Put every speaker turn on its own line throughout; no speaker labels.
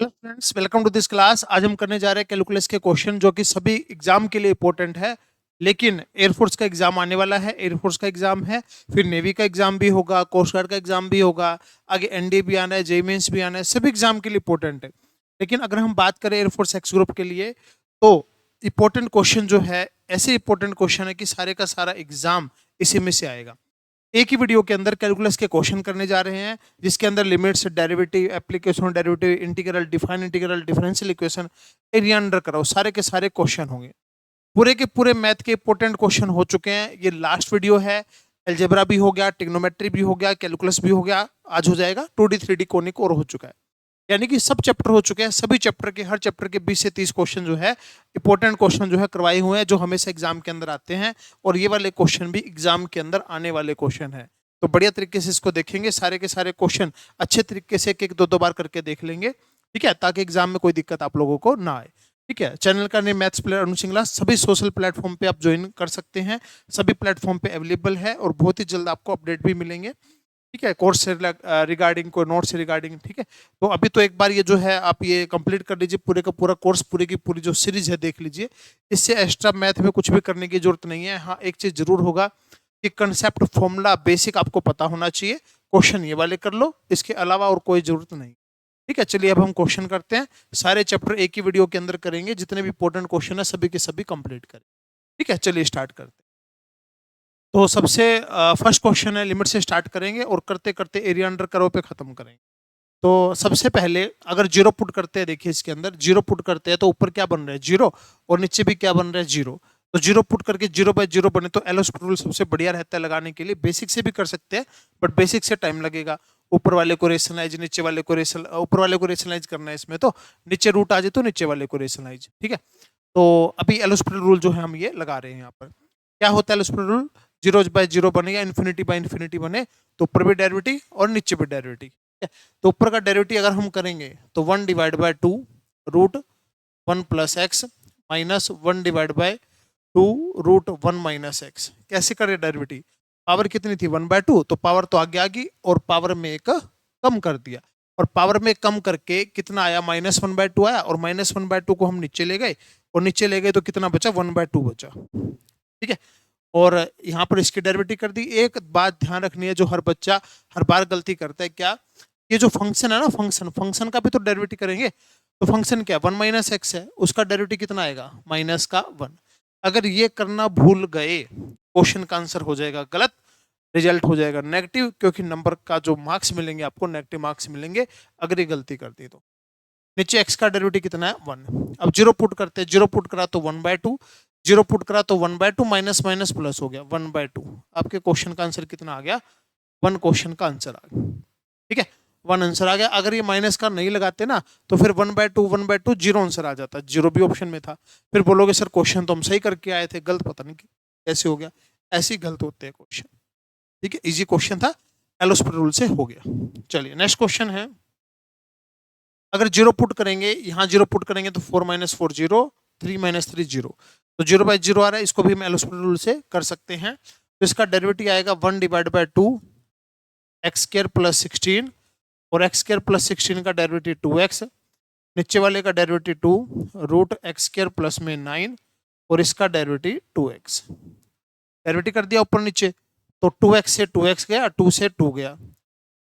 Hello friends, welcome to this class. आज हम करने जा रहे हैं कैलकुलस के क्वेश्चन जो कि सभी एग्जाम के लिए इंपॉर्टेंट है। लेकिन एयरफोर्स का एग्जाम आने वाला है, एयरफोर्स का एग्जाम है, फिर नेवी का एग्जाम भी होगा, कोस्ट गार्ड का एग्जाम भी होगा, आगे एनडीए भी आना है, जेईई मेंस भी आना है, सभी एग्जाम के लिए इंपॉर्टेंट है। लेकिन अगर हम बात करें एयरफोर्स एक्स ग्रुप के लिए तो इंपॉर्टेंट क्वेश्चन जो है, ऐसे इंपॉर्टेंट क्वेश्चन है कि सारे का सारा एग्जाम इसी में से आएगा। एक ही वीडियो के अंदर कैलकुलस के क्वेश्चन करने जा रहे हैं, जिसके अंदर limits, derivative, application derivative, integral, define integral, differential equation, area under करो, सारे के सारे क्वेश्चन होंगे। पूरे के पूरे मैथ के इंपॉर्टेंट क्वेश्चन हो चुके हैं। ये लास्ट वीडियो है। एल्जेब्रा भी हो गया, ट्रिग्नोमेट्री भी हो गया, कैलकुलस भी हो गया, आज हो जाएगा 2D 3D कोनिक और हो चुका है। यानी कि सब चैप्टर हो चुके हैं। सभी चैप्टर के, हर चैप्टर के 20 से 30 क्वेश्चन जो है, इंपॉर्टेंट क्वेश्चन जो है करवाए हुए हैं, जो हमेशा एग्जाम के अंदर आते हैं। और ये वाले क्वेश्चन भी एग्जाम के अंदर आने वाले क्वेश्चन है। तो बढ़िया तरीके से इसको देखेंगे, सारे के सारे क्वेश्चन अच्छे तरीके से एक एक दो दो बार करके देख लेंगे, ठीक है, ताकि एग्जाम में कोई दिक्कत आप लोगों को ना आए। ठीक है, चैनल का नेम मैथ्स प्लेयर अनु सिंगला, सभी सोशल प्लेटफॉर्म पे आप ज्वाइन कर सकते हैं, सभी प्लेटफॉर्म पे अवेलेबल है और बहुत ही जल्द आपको अपडेट भी मिलेंगे। ठीक है, कोर्स से रिगार्डिंग, कोई नोट से रिगार्डिंग। ठीक है, तो अभी तो एक बार ये जो है आप ये कंप्लीट कर लीजिए, पूरे का पूरा कोर्स, पूरी की पूरी जो सीरीज है देख लीजिए। इससे एक्स्ट्रा मैथ में कुछ भी करने की जरूरत नहीं है। हाँ, एक चीज जरूर होगा कि कंसेप्ट, फॉर्मूला, बेसिक आपको पता होना चाहिए। क्वेश्चन ये वाले कर लो, इसके अलावा और कोई जरूरत नहीं। ठीक है, चलिए अब हम क्वेश्चन करते हैं। सारे चैप्टर एक ही वीडियो के अंदर करेंगे, जितने भी इंपॉर्टेंट क्वेश्चन है सभी के सभी कंप्लीट करें। ठीक है, चलिए स्टार्ट करते हैं। तो सबसे फर्स्ट क्वेश्चन है, लिमिट से स्टार्ट करेंगे और करते करते एरिया अंडर करो पे खत्म करेंगे। तो सबसे पहले अगर जीरो पुट करते हैं, देखिए इसके अंदर जीरो पुट करते हैं तो ऊपर क्या बन रहा है, जीरो, और नीचे भी क्या बन रहा है, जीरो। तो जीरो पुट करके 0/0 बने तो एल हॉस्पिटल रूल सबसे बढ़िया रहता है लगाने के लिए। बेसिक से भी कर सकते हैं, बट बेसिक से टाइम लगेगा। ऊपर वाले को रेशनलाइज, नीचे वाले को रेशन, ऊपर वाले को रेशनलाइज करना है इसमें, तो नीचे रूट आ जाए तो नीचे वाले को रेशनलाइज। ठीक है, तो अभी एल हॉस्पिटल रूल जो है हम ये लगा रहे हैं यहाँ पर। क्या होता है एल हॉस्पिटल रूल, 0/0 बने या इन्फिनिटी बने तो ऊपर भी डेरिवेटिव और नीचे भी डेरिवेटिव। तो ऊपर का डेरिवेटिव अगर हम करेंगे तो 1/2 root 1 plus X minus 1/2 root 1 minus X. कैसे करें डेरिवेटिव, पावर कितनी थी 1/2, तो पावर तो आगे आ गई और पावर में एक कम कर दिया, और पावर में कम करके कितना आया, -1/2 आया, और -1/2 को हम नीचे ले गए, और नीचे ले गए तो कितना बचा, 1/2 बचा। ठीक है, और यहाँ पर इसकी डेरिवेटिव कर दी। एक बात ध्यान रखनी है, जो हर बच्चा हर बार गलती करता है, क्या, ये जो फंक्शन है ना, फंक्शन, फंक्शन का भी तो डेरिवेटिव करेंगे। तो फंक्शन क्या, 1 माइनस एक्स है, उसका डेरिवेटिव कितना आएगा, -1। अगर ये करना भूल गए, क्वेश्चन का आंसर हो जाएगा गलत, रिजल्ट हो जाएगा नेगेटिव, क्योंकि नंबर का जो मार्क्स मिलेंगे आपको, नेगेटिव मार्क्स मिलेंगे अगर ये गलती कर दी तो। नीचे एक्स का डेरिवेटिव कितना है, 1। अब जीरो पुट करते हैं, जीरो पुट करा तो 1/2, जीरो पुट करा तो 1/2, माइनस माइनस प्लस हो गया 1/2। आपके क्वेश्चन का आंसर कितना आ गया, 1 क्वेश्चन का आंसर आ गया। ठीक है, 1 आंसर आ गया। अगर ये माइनस का नहीं लगाते ना तो फिर 1/2 जीरो आंसर आ जाता, जीरो भी ऑप्शन में था। फिर बोलोगे सर क्वेश्चन तो हम सही करके आए थे, गलत पता नहीं कैसे हो गया। ऐसे ही गलत होते हैं क्वेश्चन। ठीक है, इजी क्वेश्चन था, एल हॉस्पिटल रूल से हो गया। चलिए नेक्स्ट क्वेश्चन है, अगर जीरो पुट करेंगे, यहाँ जीरो पुट करेंगे तो 4 - 4 0, 3 - 3 0, तो 0/0 आ रहा है, इसको भी हम एल हॉस्पिटल रूल से कर सकते हैं। तो इसका डेरिवेटिव आएगा 1/2 एक्स स्क्वायर प्लस 16, और एक्स स्क्वायर प्लस 16 का डेरिवेटिव 2x, नीचे वाले का derivative 2 root X square plus में 9, और इसका डेरिवेटिव 2x। डेरिवेटिव कर दिया ऊपर नीचे, तो 2x से 2x गया, 2 से 2 गया।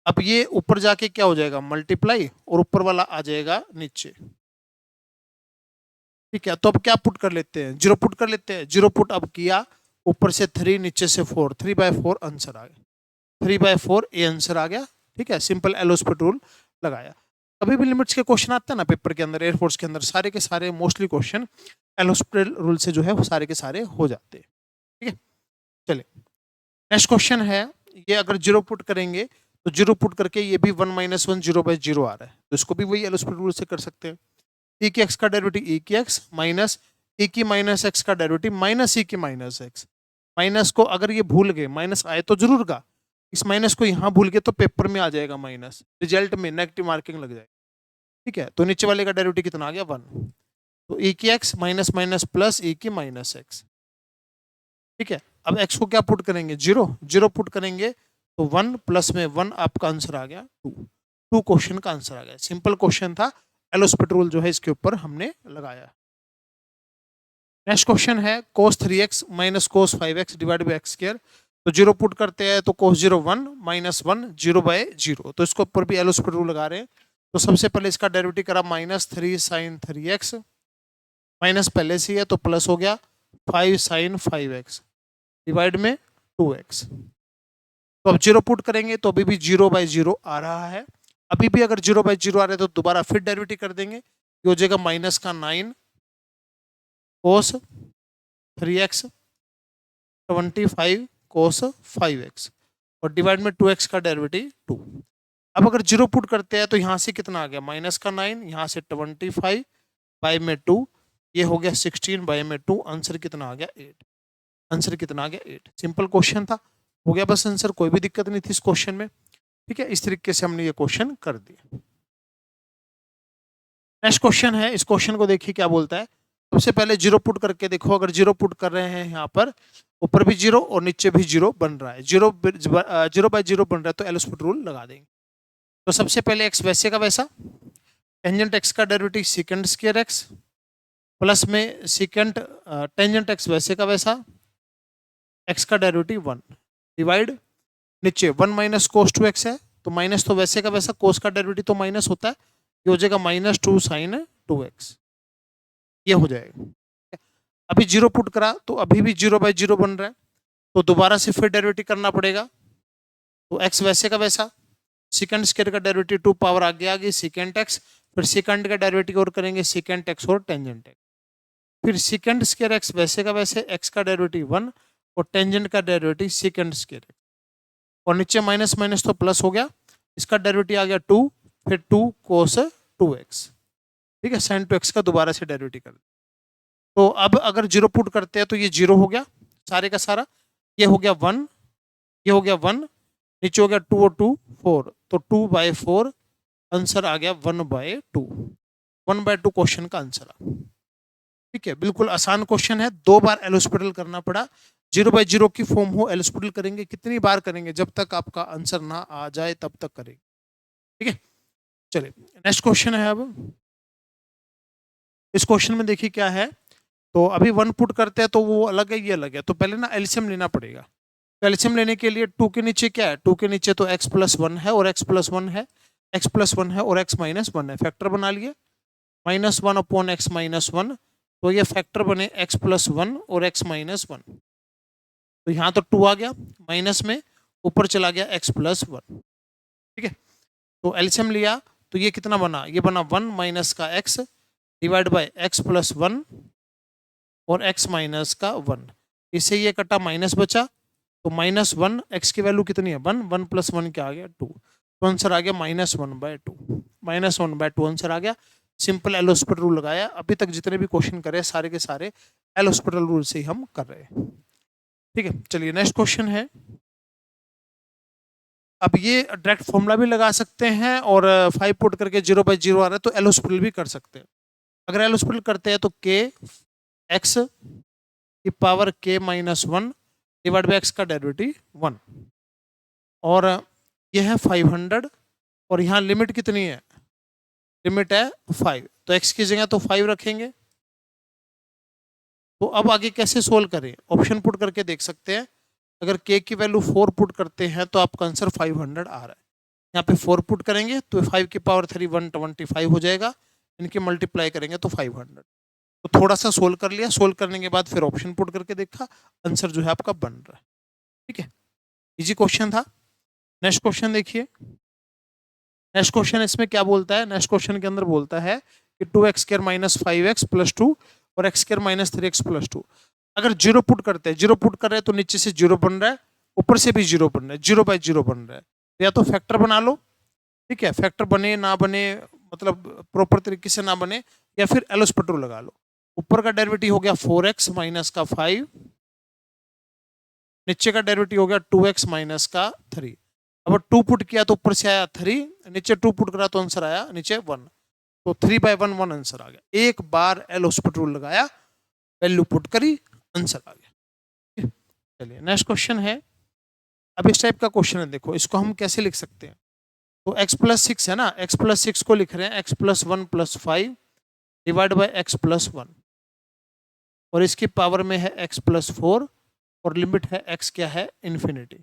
अब ये ऊपर जाके क्या हो जाएगा, मल्टीप्लाई, और ऊपर वाला आ जाएगा नीचे। ठीक है, तो अब क्या पुट कर लेते हैं, जीरो पुट कर लेते हैं। जीरो पुट अब किया, ऊपर से 3, नीचे से 4, 3/4 आंसर आ गया, 3/4 ए आंसर आ गया। ठीक है, सिंपल एल हॉस्पिटल रूल लगाया। कभी भी लिमिट्स के क्वेश्चन आते हैं ना पेपर के अंदर, एयरफोर्स के अंदर, सारे के सारे mostly question L hospital rule से जो है वो सारे के सारे हो जाते हैं। ठीक है, चलिए नेक्स्ट क्वेश्चन है, ये अगर जीरो पुट करेंगे तो जीरो पुट करके ये भी 1 - 1 0/0 आ रहा है, तो इसको भी वही एल हॉस्पिटल रूल से कर सकते हैं। e की x का डेरिवेटिव e की x माइनस e की माइनस x का डेरिवेटिव माइनस e की माइनस x। माइनस को अगर ये भूल गए, माइनस आए तो जरूर का, इस माइनस को यहाँ भूल गए तो पेपर में आ जाएगा माइनस, रिजल्ट में नेगेटिव मार्किंग लग जाएगी। ठीक है, तो नीचे वाले का डेरिवेटिव कितना आ गया, 1। तो e की x minus minus plus e की माइनस x। ठीक है, अब x को क्या पुट करेंगे, जीरो, जीरो पुट करेंगे तो 1 प्लस में 1 आपका आंसर आ गया 2। 2 क्वेश्चन का आंसर आ गया, सिंपल क्वेश्चन था, एल हॉस्पिटल रूल जो है इसके ऊपर हमने लगाया। नेक्स्ट क्वेश्चन है cos 3x minus cos 5x divide by x square. तो जीरो पुट करते हैं तो cos 0 1 माइनस 1 0 बाय 0, तो इसके ऊपर भी एल हॉस्पिटल रूल लगा रहे हैं। तो सबसे पहले इसका डेरिवेटिव करा माइनस 3 साइन 3x, माइनस पहले से ही है तो प्लस हो गया 5 साइन 5x डिवाइड में 2x। तो अब जीरो पुट करेंगे तो अभी भी 0 बाय 0 आ रहा है। अभी भी अगर 0 बाय 0 आ रहा है तो दोबारा फिर डेरिवेटिव कर देंगे, ये हो जाएगा माइनस का 9 cos 3x 25 cos 5x और डिवाइड में 2x का डेरिवेटिव 2। अब अगर जीरो पुट करते हैं तो यहाँ से कितना आ गया माइनस का 9, यहाँ से 25 बाय में 2, ये हो गया 16 बाय में 2, आंसर कितना आ गया 8। आंसर कितना आ गया 8। सिंपल क्वेश्चन था, हो गया बस आंसर, कोई भी दिक्कत नहीं थी इस क्वेश्चन में। ठीक है, इस तरीके से हमने ये क्वेश्चन कर दिया। नेक्स्ट क्वेश्चन है, इस क्वेश्चन को देखिए क्या बोलता है। सबसे पहले जीरो पुट करके देखो, अगर जीरो पुट कर रहे हैं यहाँ पर ऊपर भी जीरो और नीचे भी जीरो बन रहा है, जीरो बाय जीरो बन रहा है तो एल हॉस्पिटल रूल लगा देंगे। तो सबसे पहले एक्स वैसे का वैसा, टेंजेंट एक्स का derivative second square x plus में सेकंड टेंजेंट एक्स वैसे का वैसा, एक्स का डेरिवेटिव 1 डिवाइड नीचे 1 माइनस कोस 2x है तो माइनस तो वैसे का वैसा, कोस का डेरिवेटिव तो माइनस होता है, ये हो जाएगा माइनस 2 साइन 2x, ये हो जाएगा। अभी जीरो पुट करा तो अभी भी 0 बाय 0 बन रहा है, तो दोबारा से फिर डेरिवेटिव करना पड़ेगा। तो x वैसे का वैसा, सेकंड स्क्वायर का डेरिवेटिव 2 पावर आगे आ गई सेकंड एक्स, फिर सेकंड का डेरिवेटिव और करेंगे सेकंड एक्स और टेंजेंट एक्स, फिर सेकंड स्क्वायर एक्स वैसे का वैसे, एक्स का डेरिवेटिव 1 और टेंजेंट का डेरिवेटिव सेकंड स्क्वायर और नीचे माइनस माइनस तो प्लस हो गया, इसका डेरिवेटिव आ गया 2, फिर 2 कोस 2x। ठीक है, साइन 2x का दोबारा से डेरिवेटिव कर। तो अब अगर जीरो पुट करते हैं तो ये जीरो हो गया सारे का सारा, ये हो गया 1, ये हो गया 1, नीचे हो गया 2 और 2 4, तो 2 बाय 4 आंसर आ गया 1 बाय 2। 1 बाय 2 क्वेश्चन का आंसर आ। ठीक है, बिल्कुल आसान क्वेश्चन है, 2 बार एल हॉस्पिटल करना पड़ा। 0 बाय 0 की फॉर्म हो एल हॉस्पिटल करेंगे, कितनी बार करेंगे, जब तक आपका आंसर ना आ जाए तब तक करेंगे। ठीक है, चलिए नेक्स्ट क्वेश्चन है। अब इस क्वेश्चन में देखिए क्या है। तो अभी 1 पुट करते हैं तो वो अलग है, ये अलग है, तो पहले ना एलसीएम लेना पड़ेगा। तो एलसीएम लेने के लिए 2 के नीचे क्या है, 2 के नीचे तो x प्लस 1 है और x प्लस 1 है, x प्लस 1 है और x माइनस 1 है, फैक्टर बना लिए माइनस 1 अपॉन एक्स माइनस 1, तो ये फैक्टर बने x प्लस 1 और x माइनस 1। तो यहाँ तो 2 आ गया, माइनस में ऊपर चला गया x प्लस 1। ठीक है, तो एलसीएम लिया तो ये कितना बना, ये बना 1 माइनस का x divide by x plus 1 और x माइनस का 1, इससे ये कटा माइनस बचा, तो माइनस 1, x की वैल्यू कितनी है 1, 1 प्लस 1 क्या आ गया 2, तो आंसर आ गया minus 1 by 2, minus 1 by 2 answer आ गया। सिंपल एल हॉस्पिटल रूल लगाया। अभी तक जितने भी क्वेश्चन करे सारे के सारे एल हॉस्पिटल रूल से ही हम कर रहे हैं। ठीक है, चलिए नेक्स्ट क्वेश्चन है। अब ये डायरेक्ट फॉर्मूला भी लगा सकते हैं और 5 पुट करके 0 बाय 0 आ रहा है तो एल हॉस्पिटल भी कर सकते हैं। अगर एल हॉस्पिटल करते हैं तो k x की power k minus 1 divide by x का डेरिवेटिव 1 और यह है 500 और यहाँ लिमिट कितनी है, लिमिट है 5, तो x की जगह तो 5 रखेंगे। तो अब आगे कैसे सोल्व करें, ऑप्शन पुट करके देख सकते हैं। अगर k की वैल्यू 4 पुट करते हैं तो आपका आंसर 500 आ रहा है, यहाँ पे 4 पुट करेंगे तो 5 की पावर 3 125 हो जाएगा, इनके मल्टीप्लाई करेंगे तो 500। तो थोड़ा सा सोल्व कर लिया, सोल्व करने के बाद फिर ऑप्शन पुट करके देखा, आंसर जो है आपका बन रहा है। ठीक है, इजी क्वेश्चन था। नेक्स्ट क्वेश्चन देखिए। नेक्स्ट क्वेश्चन इसमें क्या बोलता है, नेक्स्ट क्वेश्चन के अंदर बोलता है कि 2x square minus 5x plus 2 और x square minus 3x plus 2। अगर जीरो पुट करते हैं, जीरो पुट कर रहे हैं तो नीचे से जीरो बन रहा है, ऊपर से भी जीरो बन रहा है, 0 बाय 0 बन रहा है, या तो फैक्टर बना लो। ठीक है, फैक्टर बने ना बने, मतलब प्रॉपर तरीके से ना बने, या फिर एल हॉस्पिटल रूल लगा लो। ऊपर का डेरिवेटिव हो गया 4x माइनस का 5, नीचे का डेरिवेटिव हो गया 2x माइनस का 3। अब 2 पुट किया तो ऊपर से आया 3, नीचे 2 पुट करा तो आंसर आया नीचे 1, तो 3 बाय 1 1 आंसर आ गया। एक बार एल हॉस्पिटल रूल लगाया, वैल्यू पुट करी, आंसर आ गया। चलिए नेक्स्ट क्वेश्चन है। अब इस टाइप का क्वेश्चन है, देखो इसको हम कैसे लिख सकते हैं। तो x+6 है ना, x+6 को लिख रहे हैं x+1+5 डिवाइड बाय x+1 और इसकी पावर में है x+4 और लिमिट है x क्या है इन्फिनिटी।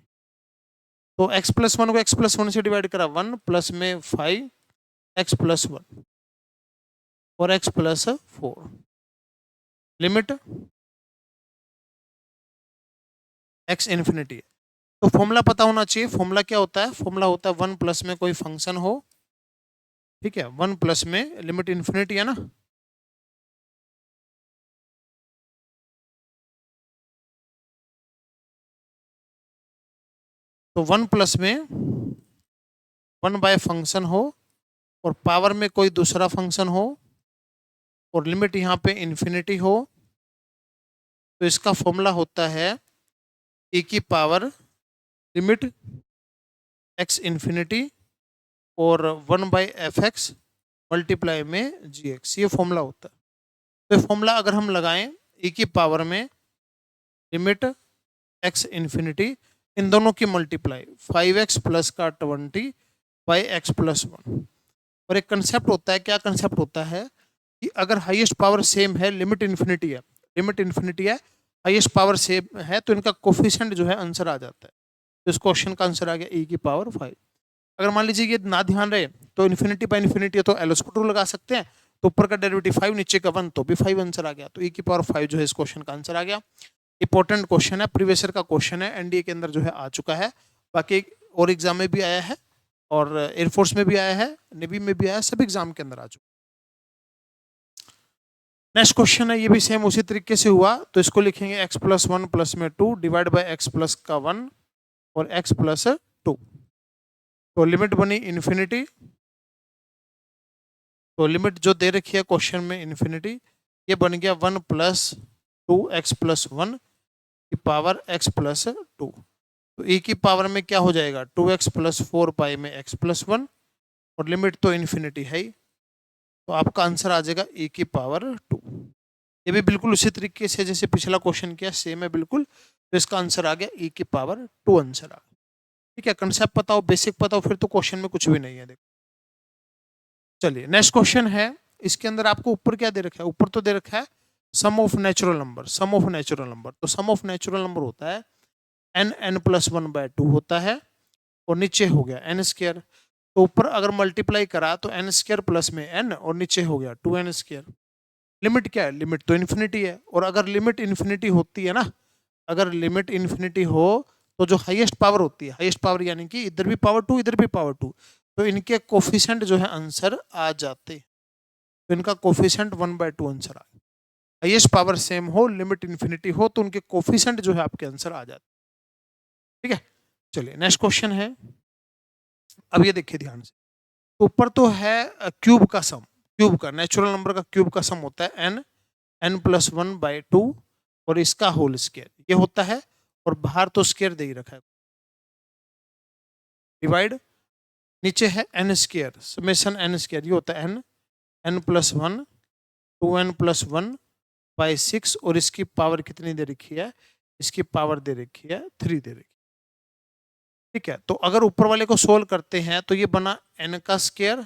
तो x+1 को x+1 से डिवाइड करा 1 प्लस में 5 x+1 और x+4 लिमिट x इन्फिनिटी है। तो फॉर्मूला पता होना चाहिए। फॉर्मूला क्या होता है? फॉर्मूला होता है 1 प्लस में कोई फंक्शन हो, ठीक है, 1 प्लस में लिमिट इन्फिनिटी है ना, तो 1 प्लस में 1 बाय फंक्शन हो और पावर में कोई दूसरा फंक्शन हो और लिमिट यहाँ पे इन्फिनिटी हो, तो इसका फॉर्मूला होता है e की पावर लिमिट x इन्फिनिटी और 1 बाई एफ एक्स मल्टीप्लाई में जी एक्स, ये फॉर्मूला होता है। तो फॉर्मूला अगर हम लगाएं e की पावर में लिमिट x इन्फिनिटी, इन दोनों की मल्टीप्लाई 5x प्लस का 20 बाई एक्स प्लस 1, और एक कंसेप्ट होता है, क्या कंसेप्ट होता है कि अगर हाईएस्ट पावर सेम है, लिमिट इन्फिनिटी है, लिमिट इन्फिनिटी है, हाईएस्ट पावर सेम है, तो इनका कोफिशिएंट जो है आंसर आ जाता है। तो इस क्वेश्चन का आंसर आ गया e की पावर 5। अगर मान लीजिए ये ना ध्यान रहे तो इन्फिनिटी बाय इन्फिनिटी है तो एल स्क्वायर रूल लगा सकते हैं, तो ऊपर का डेरिवेटिव 5 नीचे का 1 तो भी 5 आंसर आ गया। तो e की पावर 5 जो है इस क्वेश्चन का आंसर आ गया। इंपॉर्टेंट क्वेश्चन है, प्रीवियस ईयर का क्वेश्चन है, एनडीए के अंदर जो है आ चुका है, बाकी और एग्जाम में भी आया है और एयरफोर्स में भी आया है, नेवी में भी आया है, सभी एग्जाम के अंदर आ चुका है। नेक्स्ट क्वेश्चन है, ये भी सेम उसी तरीके से हुआ, तो इसको लिखेंगे x+1 प्लस में 2 डिवाइड बाय x प्लस का 1 और x प्लस 2, तो लिमिट बनी इन्फिनिटी, तो लिमिट जो दे रखी है क्वेश्चन में इन्फिनिटी, ये बन गया 1 प्लस 2x प्लस 1 की पावर x प्लस 2, तो e की पावर में क्या हो जाएगा 2x प्लस 4 पाई में x प्लस 1 और लिमिट तो इन्फिनिटी है ही, तो आपका आंसर आ जाएगा e की पावर 2। ये भी बिल्कुल उसी तरीके से जैसे पिछला क्वेश्चन किया सेम है बिल्कुल, तो इसका आंसर आ गया e की पावर 2 आंसर आ गया। ठीक है, कंसेप्ट पता हो, बेसिक पता हो, फिर तो क्वेश्चन में कुछ भी नहीं है। देखो चलिए नेक्स्ट क्वेश्चन है, इसके अंदर आपको ऊपर क्या दे रखा है? ऊपर तो दे रखा है sum of natural number, sum of natural number, तो सम ऑफ नेचुरल नंबर होता है n+1/2 होता है और नीचे हो गया n स्क्वायर, तो ऊपर अगर मल्टीप्लाई करा तो n स्क्वायर प्लस में n और नीचे हो गया 2n स्क्वायर। लिमिट क्या है? लिमिट तो इन्फिनिटी है, और अगर लिमिट इन्फिनिटी होती है ना, अगर लिमिट इन्फिनिटी हो तो जो हाईएस्ट पावर होती है, हाईएस्ट पावर यानी कि इधर भी पावर 2 इधर भी पावर 2, तो इनके कोफिशिएंट जो है आंसर आ जाते, तो इनका कोफिशिएंट 1/2 आंसर आ, हाईएस्ट पावर सेम हो, लिमिट इन्फिनिटी हो, तो उनके कोफिशिएंट जो है आपके आंसर आ जाते। ठीक है, चलिए नेक्स्ट क्वेश्चन है, अब ये देखिए ध्यान से, ऊपर तो है क्यूब का सम, क्यूब का नेचुरल नंबर का क्यूब का सम होता है n+1/2 और इसका होल स्क्वायर ये होता है, और बाहर तो स्क्वायर दे ही रखा है, डिवाइड नीचे है n square, summation n square ये होता है n+1 2n+1/6 और इसकी पावर कितनी दे रखी है? इसकी पावर दे रखी है 3 दे रखी। ठीक है, तो अगर ऊपर वाले को सोल्व करते हैं तो ये बना n का स्क्वायर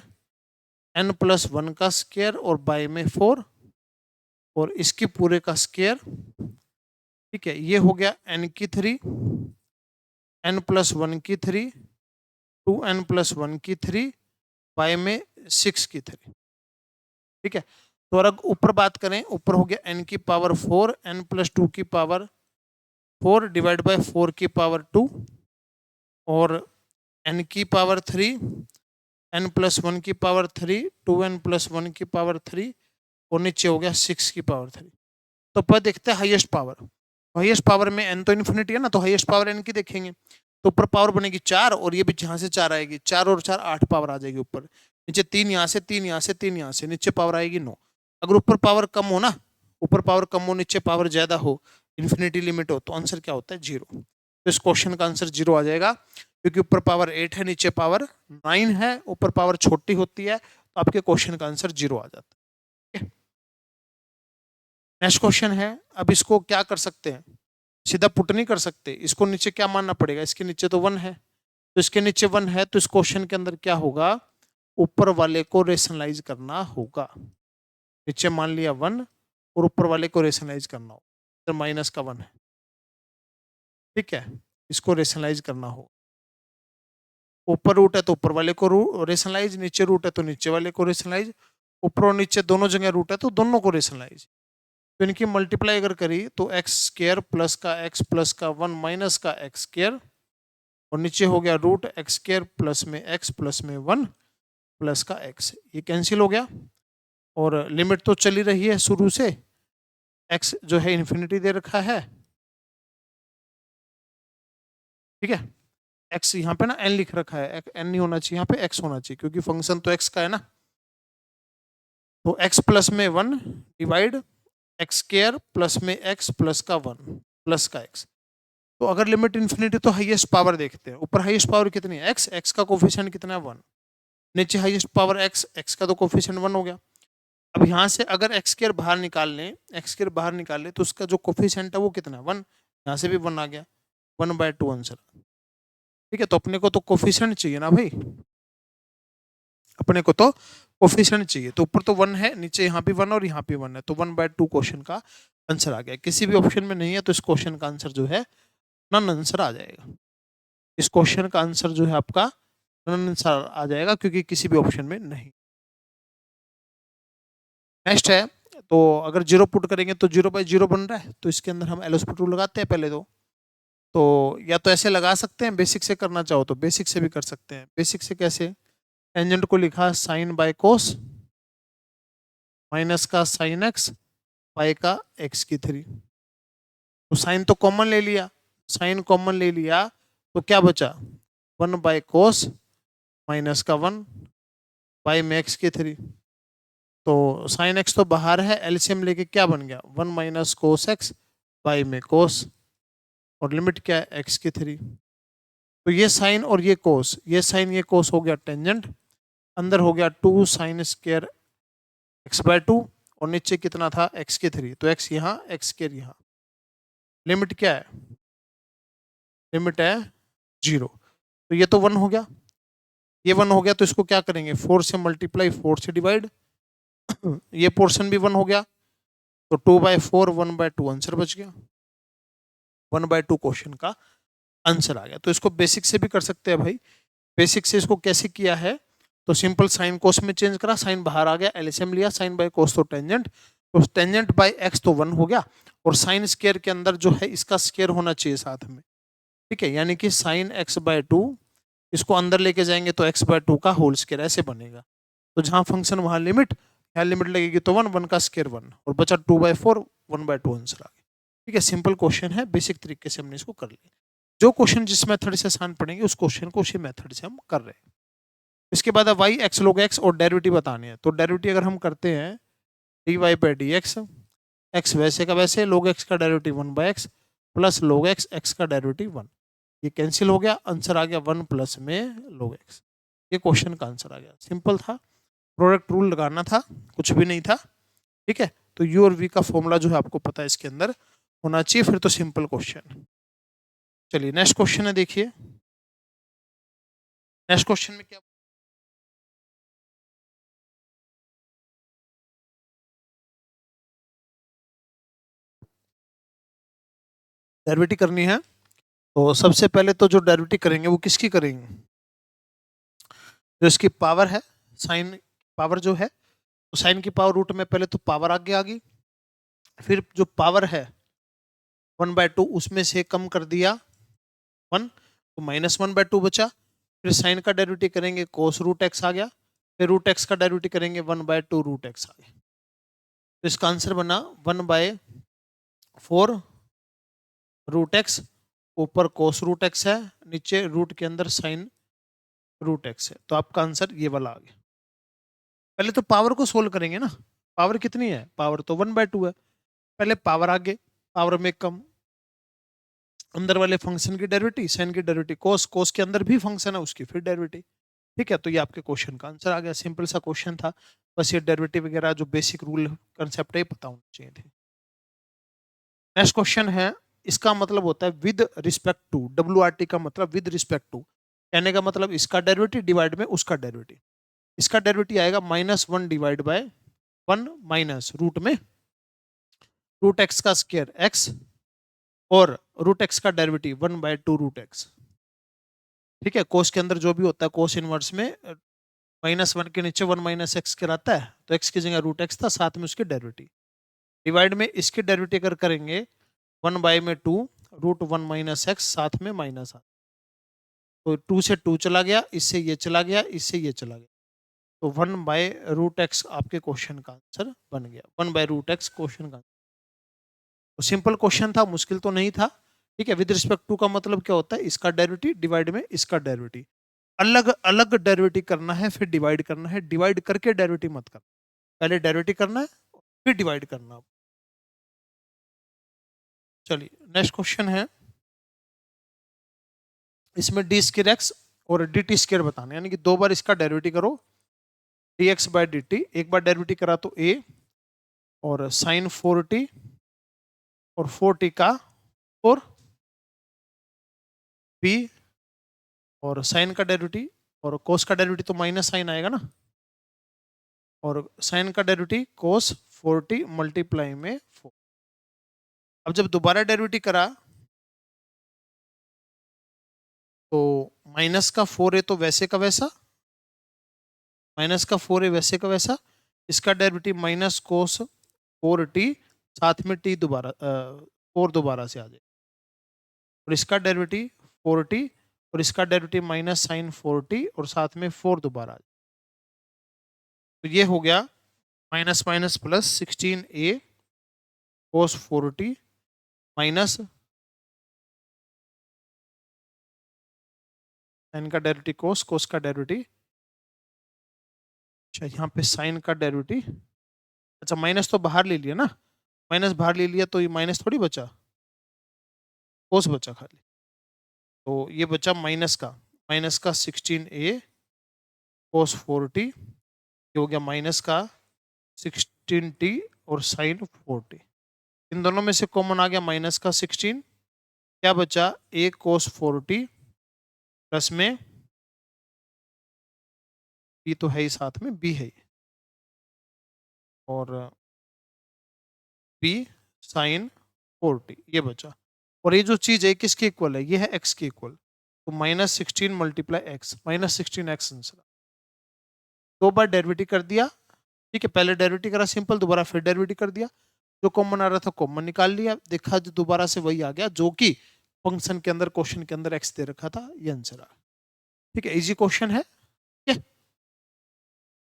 n+1 का स्क्वायर और बाय में 4 और इसकी पूरे का स्क्वायर। ठीक है, ये हो गया n की 3 n+1 की 3 2n+1 की 3 बाय में 6 की 3। ठीक है, तो अगर ऊपर बात करें, ऊपर हो गया n की पावर 4 n+2 की पावर 4 डिवाइड बाय 4 की पावर 2 और n की पावर 3 n+1 की पावर 3 2n+1 की पावर 3 और नीचे हो गया 6 की पावर 3। तो पर देखते हैं हाईएस्ट पावर, हाईएस्ट पावर में n तो इन्फिनिटी है ना, तो हाईएस्ट पावर n की देखेंगे, तो ऊपर पावर बनेगी 4 और ये भी जहां से 4 आएगी 4 और 4 8 पावर आ जाएगी ऊपर, नीचे 3 यहाँ से 3 यहाँ से 3 यहाँ से, नीचे पावर आएगी 9। अगर ऊपर पावर कम हो ना, ऊपर पावर कम हो नीचे पावर ज्यादा हो, इन्फिनिटी लिमिट हो, तो आंसर क्या होता है 0। तो इस क्वेश्चन का आंसर 0 आ जाएगा, क्योंकि ऊपर पावर 8 है नीचे पावर 9 है, ऊपर पावर छोटी होती है, तो आपके क्वेश्चन का आंसर 0 आ जाता है। नेक्स्ट क्वेश्चन है, अब इसको क्या कर सकते हैं, सीधा पुट नहीं कर सकते, इसको नीचे क्या मानना पड़ेगा, इसके नीचे तो 1 है, तो इसके नीचे 1 है, तो इस क्वेश्चन के अंदर क्या होगा, ऊपर वाले को रेशनलाइज करना होगा। नीचे मान लिया 1 और ऊपर वाले को रेशनलाइज करना होगा, तो माइनस का 1 है, ठीक है, इसको रेशनलाइज करना होगा। ऊपर रूट है तो ऊपर वाले को रेशनलाइज, नीचे रूट है तो नीचे वाले को रेशनलाइज, ऊपर और नीचे दोनों जगह रूट है तो दोनों को रेशनलाइज। तो इनकी मल्टीप्लाई अगर करी तो एक्स स्क्र प्लस का एक्स प्लस का 1 माइनस का एक्स स्क्र, और नीचे हो गया रूट एक्स स्क्र प्लस में एक्स प्लस में 1 प्लस का एक्स, ये कैंसिल हो गया। और लिमिट तो चली रही है शुरू से, एक्स जो है इन्फिनिटी दे रखा है, ठीक है, एक्स यहाँ पे ना एन लिख रखा है, एन नहीं होना चाहिए, यहाँ पे एक्स होना चाहिए क्योंकि फंक्शन तो एक्स का है ना। तो एक्स प्लस में 1 डिवाइड एक्स स्क्र प्लस में एक्स प्लस का 1 प्लस का एक्स। तो अगर लिमिट इन्फिनिटी तो हाईएस्ट पावर देखते हैं, ऊपर हाईएस्ट पावर कितनी है एक्स, एक्स का कोफिशिएंट कितना है 1, नीचे हाईएस्ट पावर एक्स, एक्स का तो कोफिशिएंट 1 हो गया। अब यहाँ से अगर एक्स स्क्र बाहर निकाल लें, एक्स स्क्र बाहर निकाल लें तो उसका जो कोफिशिएंट है वो कितना है 1, यहाँ से भी 1 आ गया, 1/2 आंसर, ठीक है। तो अपने को तो कोफिशिएंट चाहिए ना भाई, अपने को तो कोफिशिएंट चाहिए, तो ऊपर तो 1 है, नीचे यहाँ भी 1 और यहाँ भी 1 है, तो 1/2 क्वेश्चन का आंसर आ गया। किसी भी ऑप्शन में नहीं है तो इस क्वेश्चन का आंसर जो है नन आंसर आ जाएगा। इस क्वेश्चन का आंसर जो है आपका नन आंसर आ जाएगा क्योंकि किसी भी ऑप्शन में नहीं। नेक्स्ट है, तो अगर 0 पुट करेंगे तो 0/0 बन रहा है, तो इसके अंदर हम एलोस्पेट रूल लगाते हैं पहले तो या तो ऐसे लगा सकते हैं, बेसिक से करना चाहो तो बेसिक से भी कर सकते हैं। बेसिक से कैसे, टेंजेंट को लिखा साइन बाय कोस, माइनस का साइन एक्स, पाई का एक्स की 3, तो साइन तो कॉमन ले लिया, साइन कॉमन ले लिया तो क्या बचा 1/कोस माइनस का 1 पाई में एक्स की 3, तो साइन एक्स तो बाहर है, एलसीएम लेके क्या बन गया 1 माइनस कोस एक्स पाई में कोस, और लिमिट क्या है एक्स की 3। तो ये साइन और ये कोस, ये साइन ये कोस हो गया टेंजेंट, अंदर हो गया 2 साइन स्क्वायर x/2 और नीचे कितना था x की 3, तो x यहाँ x स्क्वायर यहाँ, लिमिट क्या है, लिमिट है 0, तो ये तो 1 हो गया, ये 1 हो गया, तो इसको क्या करेंगे 4 से मल्टीप्लाई 4 से डिवाइड, ये पोर्शन भी 1 हो गया, तो 2/4 1/2 आंसर बच गया, 1/2 क्वेश्चन का आंसर आ गया। तो इसको बेसिक से भी कर सकते हैं भाई। बेसिक से इसको कैसे किया है, तो सिंपल साइन कोस में चेंज करा, साइन बाहर आ गया, एलसीएम लिया, साइन बाय कोस तो टेंजेंट बाय एक्स तो 1 हो गया, और साइन स्क्वायर के अंदर जो है इसका स्क्वायर होना चाहिए साथ में, ठीक है, यानी कि साइन x/2 इसको अंदर लेके जाएंगे तो x/2 का होल स्क्वायर ऐसे बनेगा। तो जहां फंक्शन वहां लिमिट, यहाँ लिमिट लगेगी तो 1 का स्क्वायर 1 और बचा 2/4 1/2 आंसर आ गया, ठीक है। सिंपल क्वेश्चन है, बेसिक तरीके से हमने इसको कर लिया। जो क्वेश्चन जिस मेथड से आसान पड़ेंगे उस क्वेश्चन को उसी मेथड से हम कर रहे हैं। इसके बाद वाई एक्स लोग एक्स और डेरिवेटिव बताने हैं, तो डेरिवेटिव अगर हम करते हैं dy/dx, एक्स वैसे का वैसे, log x का derivative 1/x plus log x x का डेरिवेटिव 1, ये कैंसिल हो गया, आंसर आ गया 1 प्लस में log x, ये क्वेश्चन का आंसर आ गया। सिंपल था, प्रोडक्ट रूल लगाना था, कुछ भी नहीं था, ठीक है। तो यू और वी का फॉर्मूला जो है आपको पता है इसके अंदर होना चाहिए, फिर तो सिंपल क्वेश्चन। चलिए नेक्स्ट क्वेश्चन है, देखिए नेक्स्ट क्वेश्चन में क्या, डेरिवेटिव करनी है। तो सबसे पहले तो जो डेरिवेटिव करेंगे वो किसकी करेंगे, जो इसकी पावर है, साइन पावर जो है, तो साइन की पावर रूट में पहले तो पावर आगे आ गई, फिर जो पावर है 1/2 उसमें से कम कर दिया 1, तो -1/2 बचा, फिर साइन का डेरिवेटिव करेंगे कोस रूट एक्स आ गया, फिर रूट एक्स का डेरिवेटिव करेंगे 1/2 रूट एक्स आ गया, तो इसका आंसर बना 1/4 रूट एक्स, ऊपर कोस रूट एक्स है, नीचे रूट के अंदर साइन रूट एक्स है, तो आपका आंसर ये वाला आ गया। पहले तो पावर को सोल्व करेंगे ना, पावर कितनी है, पावर तो 1/2 है, पहले पावर आगे, पावर में कम, अंदर वाले फंक्शन की डेरिवेटिव, साइन की डेरिवेटिव, कोस, कोस के अंदर भी फंक्शन है उसकी फिर डेरिवेटिव, ठीक है। तो ये आपके क्वेश्चन का आंसर आ गया, सिंपल सा क्वेश्चन था, बस ये डेरिवेटिव वगैरह जो बेसिक रूल कंसेप्ट है पता होना चाहिए थे। नेक्स्ट क्वेश्चन है, इसका मतलब होता है विद रिस्पेक्ट टू, WRT का मतलब विद रिस्पेक्ट टू, कहने का मतलब इसका डेरिवेटिव डिवाइड में उसका डेरिवेटिव, इसका डेरिवेटिव आएगा -1 डिवाइड बाय 1 माइनस रूट में रूट एक्स का स्क्वायर एक्स और रूट एक्स का डेरिवेटिव 1/2 रूट एक्स। ठीक है, कोस के अंदर जो भी होता है कोस इनवर्स में -1 के नीचे 1 माइनस एक्स के रहता है, तो एक्स की जगह रूट एक्स था, साथ में उसके डेरिवेटिव डिवाइड में इसके डेरिवेटिव अगर करेंगे 1/2 रूट 1 माइनस एक्स, साथ में माइनस आ, तो 2 से 2 चला गया, इससे ये चला गया, इससे ये चला गया, तो 1/√x आपके क्वेश्चन का आंसर बन गया। 1/√x क्वेश्चन का, तो सिंपल क्वेश्चन था, मुश्किल तो नहीं था। ठीक है, विद रिस्पेक्ट टू का मतलब क्या होता है, इसका डेरिवेटिव डिवाइड में इसका डेरिवेटिव, अलग अलग डेरिवेटिव करना है फिर डिवाइड करना है, डिवाइड करके डेरिवेटिव मत करना, पहले डेरिवेटिव करना है फिर डिवाइड करना। चलिए नेक्स्ट क्वेश्चन है, इसमें डी स्क्वायर एक्स और डी टी स्क्वायर बताना, यानी कि दो बार इसका डेरिवेटिव करो, D x by D T, एक बार डेरिवेटिव करा तो ए और साइन 4t और 4t का 4 बी और साइन का डेरिवेटिव और कोस का डेरिवेटिव तो माइनस साइन आएगा ना, और साइन का डेरिवेटिव कोस 4t मल्टीप्लाई में 4। अब जब दोबारा डेरिवेटिव करा तो माइनस का 4 है तो वैसे का वैसा, माइनस का 4 है वैसे का वैसा, इसका डेरिवेटिव माइनस कोस 4t, साथ में t दोबारा 4 दोबारा से आ जाए, और इसका डेरिवेटिव 4t और इसका डेरिवेटिव माइनस साइन 4t और साथ में 4 दोबारा आ जाए, तो ये हो गया माइनस माइनस प्लस 16a कोस 4t माइनस साइन का डेरिवेटिव कोस, कोस का डेरिवेटिव, अच्छा यहाँ पे साइन का डेरिवेटिव, अच्छा माइनस तो बाहर ले लिया ना, माइनस बाहर ले लिया तो ये माइनस थोड़ी बचा, कोस बचा खाली, तो ये बचा माइनस का 16a कोस 4t, ये हो गया माइनस का 16t और साइन 4t, इन दोनों में से कॉमन आ गया माइनस का 16, क्या बचा a कोस 4t प्लस में b तो है ही, साथ में b है ही, और b साइन 4t ये बचा, और ये जो चीज है किसके इक्वल है, ये है x के इक्वल, तो -16 मल्टीप्लाई एक्स, -16x आंसर। दो बार डेरिवेटिव कर दिया, ठीक है, पहले डेरिवेटिव करा सिंपल, दोबारा फिर डेरिवेटिव कर दिया, जो कॉमन आ रहा था कॉमन निकाल लिया, देखा जो दोबारा से वही आ गया जो कि फंक्शन के अंदर क्वेश्चन के अंदर x दे रखा था, ये आंसर आ। ठीक है, इजी क्वेश्चन है।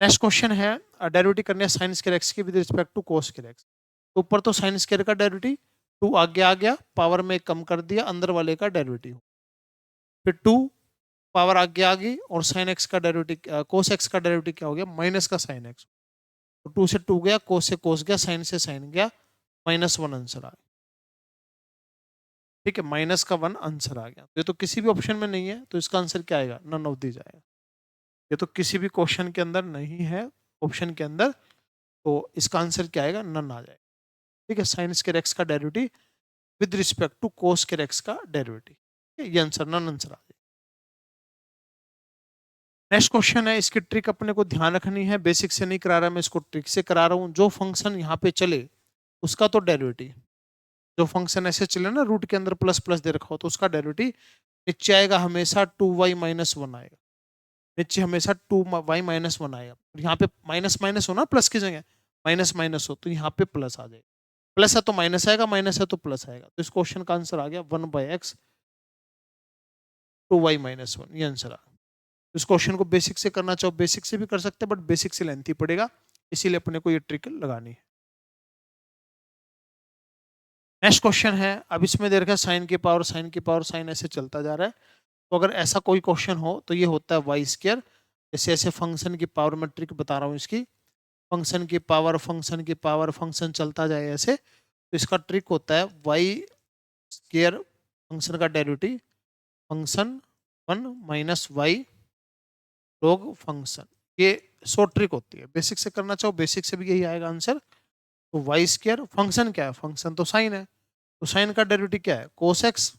नेक्स्ट क्वेश्चन है, डेरिवेटिव करने साइन स्क्वायर एक्स की with respect to cos square X, तो ऊपर तो साइन स्क्वायर का डेरिवेटिव 2 आगे आ गया, पावर में कम कर दिया, अंदर वाले का डेरिवेटिव, फिर 2 पावर आगे आ गई, और साइन एक्स का डेरिवेटिव कोस एक्स का डेरिवेटिव क्या हो गया, माइनस का साइन एक्स, तो 2 से 2 गया, कोस से कोस गया, साइन से साइन गया, -1 आंसर आ गया। ठीक है, माइनस का 1 आंसर आ गया, ये तो किसी भी ऑप्शन में नहीं है, तो इसका आंसर क्या आएगा, नन ऑफ दीज आएगा, ये तो किसी भी क्वेश्चन के अंदर नहीं है ऑप्शन के अंदर, तो इसका आंसर क्या आएगा, नन आ जाएगा। ठीक है, साइन स्क्वायर एक्स का derivative with respect to cos square X का डेरिवेटिव, ये आंसर नन आंसर आ जाएगा। नेक्स्ट क्वेश्चन है, इसकी ट्रिक अपने को ध्यान रखनी है, बेसिक से नहीं करा रहा मैं इसको, ट्रिक से करा रहा हूं, जो फंक्शन यहाँ पे चले उसका तो डेरिवेटिव, जो फंक्शन ऐसे चले ना रूट के अंदर प्लस प्लस दे रखा हो, तो उसका डेरिवेटिव नीचे आएगा हमेशा 2y-1 आएगा, नीचे हमेशा 2y-1 आएगा, यहाँ पे माइनस माइनस हो ना, प्लस की जगह माइनस माइनस हो, तो यहाँ पे प्लस आ जाएगा, प्लस है तो माइनस आएगा, माइनस है तो प्लस आएगा, तो इस क्वेश्चन का आंसर आ गया 1/x 2y-1, ये आंसर आ गया। इस क्वेश्चन को बेसिक से करना चाहो बेसिक से भी कर सकते हैं, बट बेसिक से लेंथी पड़ेगा, इसीलिए अपने को ये ट्रिक लगानी है। नेक्स्ट क्वेश्चन है, अब इसमें दे रखा है साइन की पावर साइन की पावर साइन, ऐसे चलता जा रहा है, तो अगर ऐसा कोई क्वेश्चन हो तो ये होता है वाई स्क्वायर, जैसे ऐसे फंक्शन की पावर में ट्रिक बता रहा हूँ इसकी, फंक्शन की पावर फंक्शन की पावर, फंक्शन चलता जाए ऐसे, तो इसका ट्रिक होता है वाई स्क्वायर फंक्शन का derivative function 1 minus Y log function, ये शॉर्ट ट्रिक होती है, बेसिक से करना चाहो बेसिक से भी यही आएगा आंसर। तो वाई स्क्वायर फंक्शन क्या है, फंक्शन तो साइन है, तो साइन का डेरिवेटिव क्या है, कोस एक्स,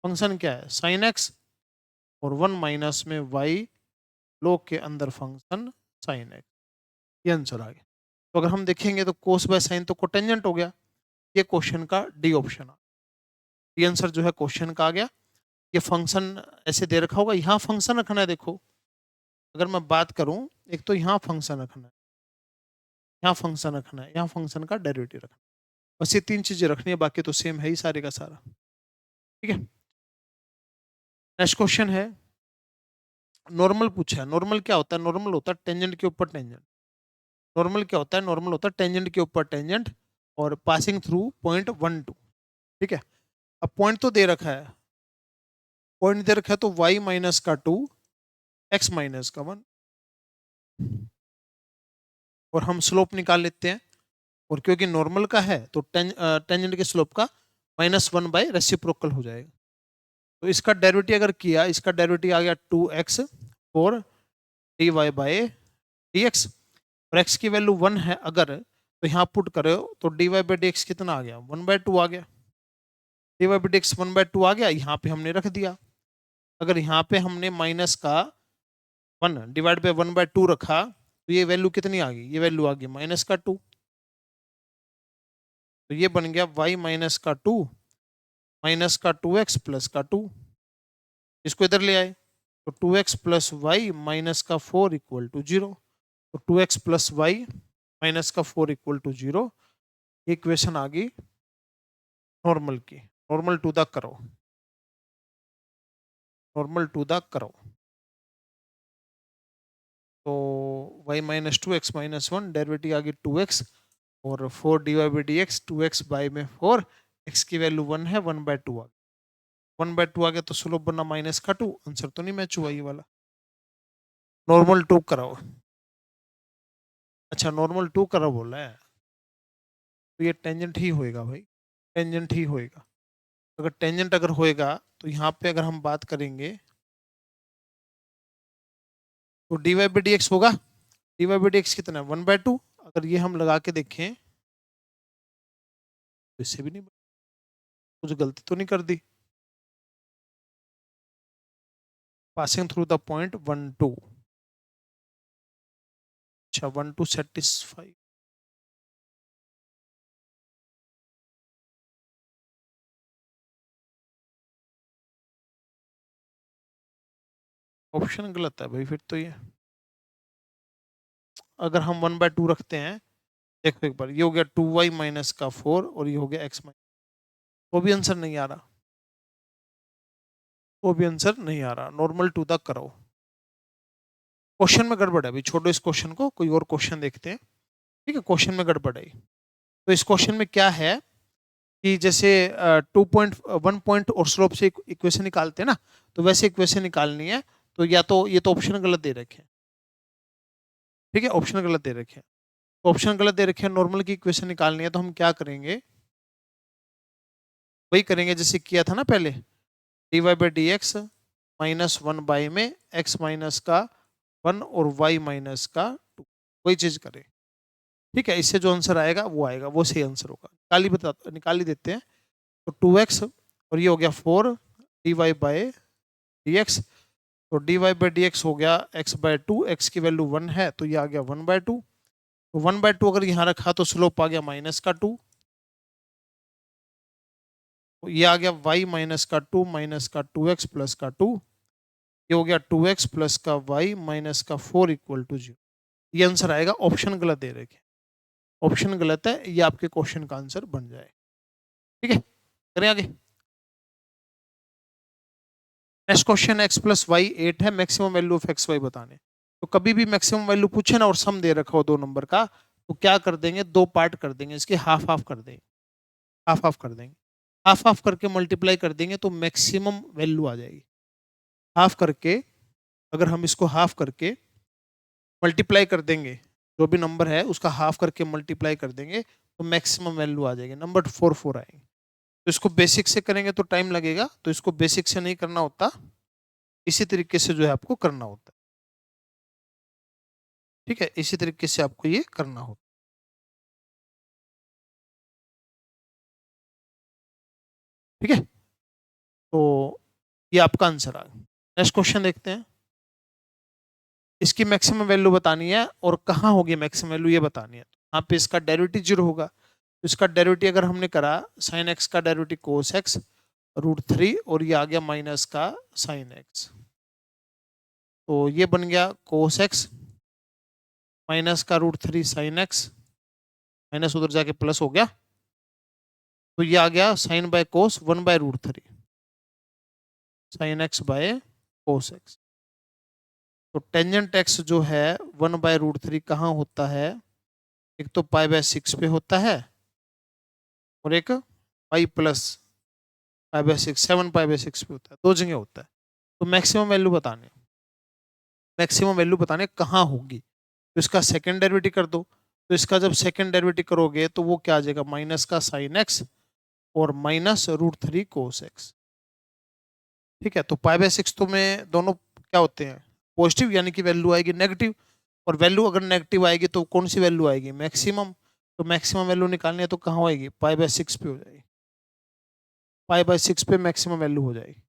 फंक्शन क्या है साइन एक्स, और 1 माइनस में y log के अंदर फंक्शन sin x। ये आंसर आ गया। तो अगर हम देखेंगे तो कोस बाय साइन तो कोटेंजेंट हो गया। ये क्वेश्चन का डी ऑप्शन आ, ये आंसर जो है क्वेश्चन का आ गया। ये फंक्शन ऐसे दे रखा होगा, यहाँ फंक्शन रखना है। देखो अगर मैं बात करूं, एक तो यहाँ फंक्शन रखना है, यहाँ फंक्शन रखना है, यहाँ फंक्शन का डेरिवेटिव रखना है। बस ये तीन चीजें रखनी है, बाकी तो सेम है ही सारे का सारा। ठीक है, नेक्स्ट क्वेश्चन है नॉर्मल पूछा है। नॉर्मल क्या होता है? नॉर्मल होता है टेंजेंट के ऊपर टेंजेंट। नॉर्मल क्या होता है? नॉर्मल होता है टेंजेंट के ऊपर टेंजेंट और पासिंग थ्रू पॉइंट 1 2। ठीक है, अब पॉइंट तो दे रखा है, पॉइंट दे रखा है तो y माइनस का 2 x माइनस का 1, और हम स्लोप निकाल लेते हैं। और क्योंकि नॉर्मल का है तो टेंजेंट के स्लोप का -1 बाय रेसिप्रोकल हो जाएगा। तो इसका डेरिवेटिव अगर किया, इसका डेरिवेटिव आ गया 2x 4 dy बाय dx, और x की वैल्यू 1 है अगर, तो यहाँ पुट करो तो dy बाई dx कितना आ गया? 1/2 आ गया। dy बाई dx 1/2 आ गया, यहाँ पे हमने रख दिया। अगर यहाँ पे हमने माइनस का 1 डिवाइड बाई 1/2 रखा तो ये वैल्यू कितनी आ गई? ये वैल्यू आ गई माइनस का 2। तो ये बन गया y माइनस का 2 माइनस का 2x प्लस का 2। इसको इधर ले आए तो 2x प्लस वाई माइनस का 4 इक्वल टू 0। तो 2x प्लस वाई माइनस का 4 इक्वल टू 0। ये इक्वेशन आ गई नॉर्मल की। नॉर्मल टू द करो, नॉर्मल टू द करो। तो y minus 2x minus 1 derivative आ गई 2x, और 4 d Y by D x, 2x by में 4, x की वैल्यू 1 है, 1/2 आ गया। 1/2 आ गया तो स्लोप बना माइनस का 2। आंसर तो नहीं मैच हुआ ये वाला। नॉर्मल 2 कराओ। अच्छा नॉर्मल 2 करा बोला है, तो ये टेंजेंट ही होएगा भाई, टेंजेंट ही होएगा। अगर टेंजेंट अगर होएगा तो यहाँ पे अगर हम बात करेंगे तो d Y by D x होगा। D Y by D x कितना है? 1/2। अगर ये हम लगा के देखें तो इससे भी नहीं, कुछ गलती तो नहीं कर दी। Passing through the point 1 2। अच्छा 1 2 सेटिस्फाई, ऑप्शन गलत है भाई फिर तो ये। अगर हम 1/2 रखते हैं, देखो एक बार, ये हो गया 2y माइनस का 4 और ये हो गया x माइनस, वो भी आंसर नहीं आ रहा, वो भी आंसर नहीं आ रहा। नॉर्मल टू द करो। क्वेश्चन में गड़बड़ है भाई, छोड़ो इस क्वेश्चन को, कोई और क्वेश्चन देखते हैं। ठीक है, क्वेश्चन में गड़बड़ है। तो इस क्वेश्चन में क्या है कि जैसे 2.1 पॉइंट और स्लोप से इक्वेशन निकालते हैं ना, तो वैसे इक्वेशन निकालनी है। तो या तो ये तो ऑप्शन गलत दे रखे हैं। ठीक है, ऑप्शन गलत दे रखे हैं, तो ऑप्शन गलत दे रखे हैं, नॉर्मल की इक्वेशन निकालनी है। तो हम क्या करेंगे, वही करेंगे जैसे किया था ना पहले, D Y by D X -1 by में x माइनस का 1 और y माइनस का 2, वही चीज करें। ठीक है, इससे जो आंसर आएगा वो आएगा, वो सही आंसर होगा। निकाल ही देते हैं। तो 2x और ये हो गया 4 d Y by D x. तो d Y by D x हो गया x/2, x की वैल्यू 1 है तो ये आ गया 1/2। तो 1/2 अगर यहाँ रखा तो स्लोप आ गया माइनस का 2। तो ये आ गया y माइनस का 2 माइनस का 2x प्लस का 2। ये हो गया 2x प्लस का y माइनस का 4 इक्वल टू 0। ये आंसर आएगा, ऑप्शन गलत दे रखे, ऑप्शन गलत है, ये आपके क्वेश्चन का आंसर बन जाए। ठीक है, करें आगे। Next question x plus Y 8 है, maximum value of X Y बताने। तो कभी भी मैक्सिमम वैल्यू पूछे ना और सम दे रखा हो 2 नंबर का, तो क्या कर देंगे, 2 पार्ट कर देंगे, इसके हाफ हाफ कर देंगे, हाफ हाफ कर देंगे, हाफ हाफ करके मल्टीप्लाई कर देंगे तो मैक्सिमम वैल्यू आ जाएगी। हाफ करके, अगर हम इसको हाफ करके मल्टीप्लाई कर देंगे, जो भी नंबर है उसका हाफ करके मल्टीप्लाई कर देंगे तो मैक्सिमम वैल्यू आ जाएगी, नंबर 4 आएंगे। तो इसको बेसिक से करेंगे तो टाइम लगेगा, तो इसको बेसिक से नहीं करना होता, इसी तरीके से जो है आपको करना होता है। ठीक है, इसी तरीके से आपको ये करना होता है। ठीक है, तो ये आपका आंसर आ गया। नेक्स्ट क्वेश्चन देखते हैं। इसकी मैक्सिमम वैल्यू बतानी है और कहाँ होगी मैक्सिमम वैल्यू ये बतानी है। यहाँ पे इसका डेरिवेटिव 0 होगा, तो इसका डेरिवेटिव अगर हमने करा साइन एक्स का डेरिवेटिव कोस एक्स √3 और ये आ गया माइनस का साइन एक्स, तो ये बन गया कोस एक्स माइनस का √3 साइन एक्स, माइनस उधर जाके प्लस हो गया, तो ये आ गया sine by cos 1/√3 sine X by cos X. तो टेंजेंट एक्स जो है 1/√3 कहाँ होता है, एक तो π/6 पे होता है और एक पाई प्लस π/6 7π/6 पे होता है, दो जगह होता है। तो मैक्सिमम वैल्यू बताने, मैक्सिमम वैल्यू बताने कहाँ होगी, तो इसका सेकंड डेरिवेटिव कर दो। तो इसका जब सेकंड डेरिवेटिव करोगे तो वो क्या आ जाएगा, माइनस का साइन एक्स और माइनस √3 कोस एक्स। ठीक है, तो π/6 तो में दोनों क्या होते हैं पॉजिटिव, यानी कि वैल्यू आएगी नेगेटिव, और वैल्यू अगर नेगेटिव आएगी तो कौन सी वैल्यू आएगी, मैक्सिमम। तो मैक्सिमम वैल्यू निकालनी है तो कहाँ आएगी, π/6 पे हो जाएगी, π/6 पे मैक्सिमम वैल्यू हो जाएगी।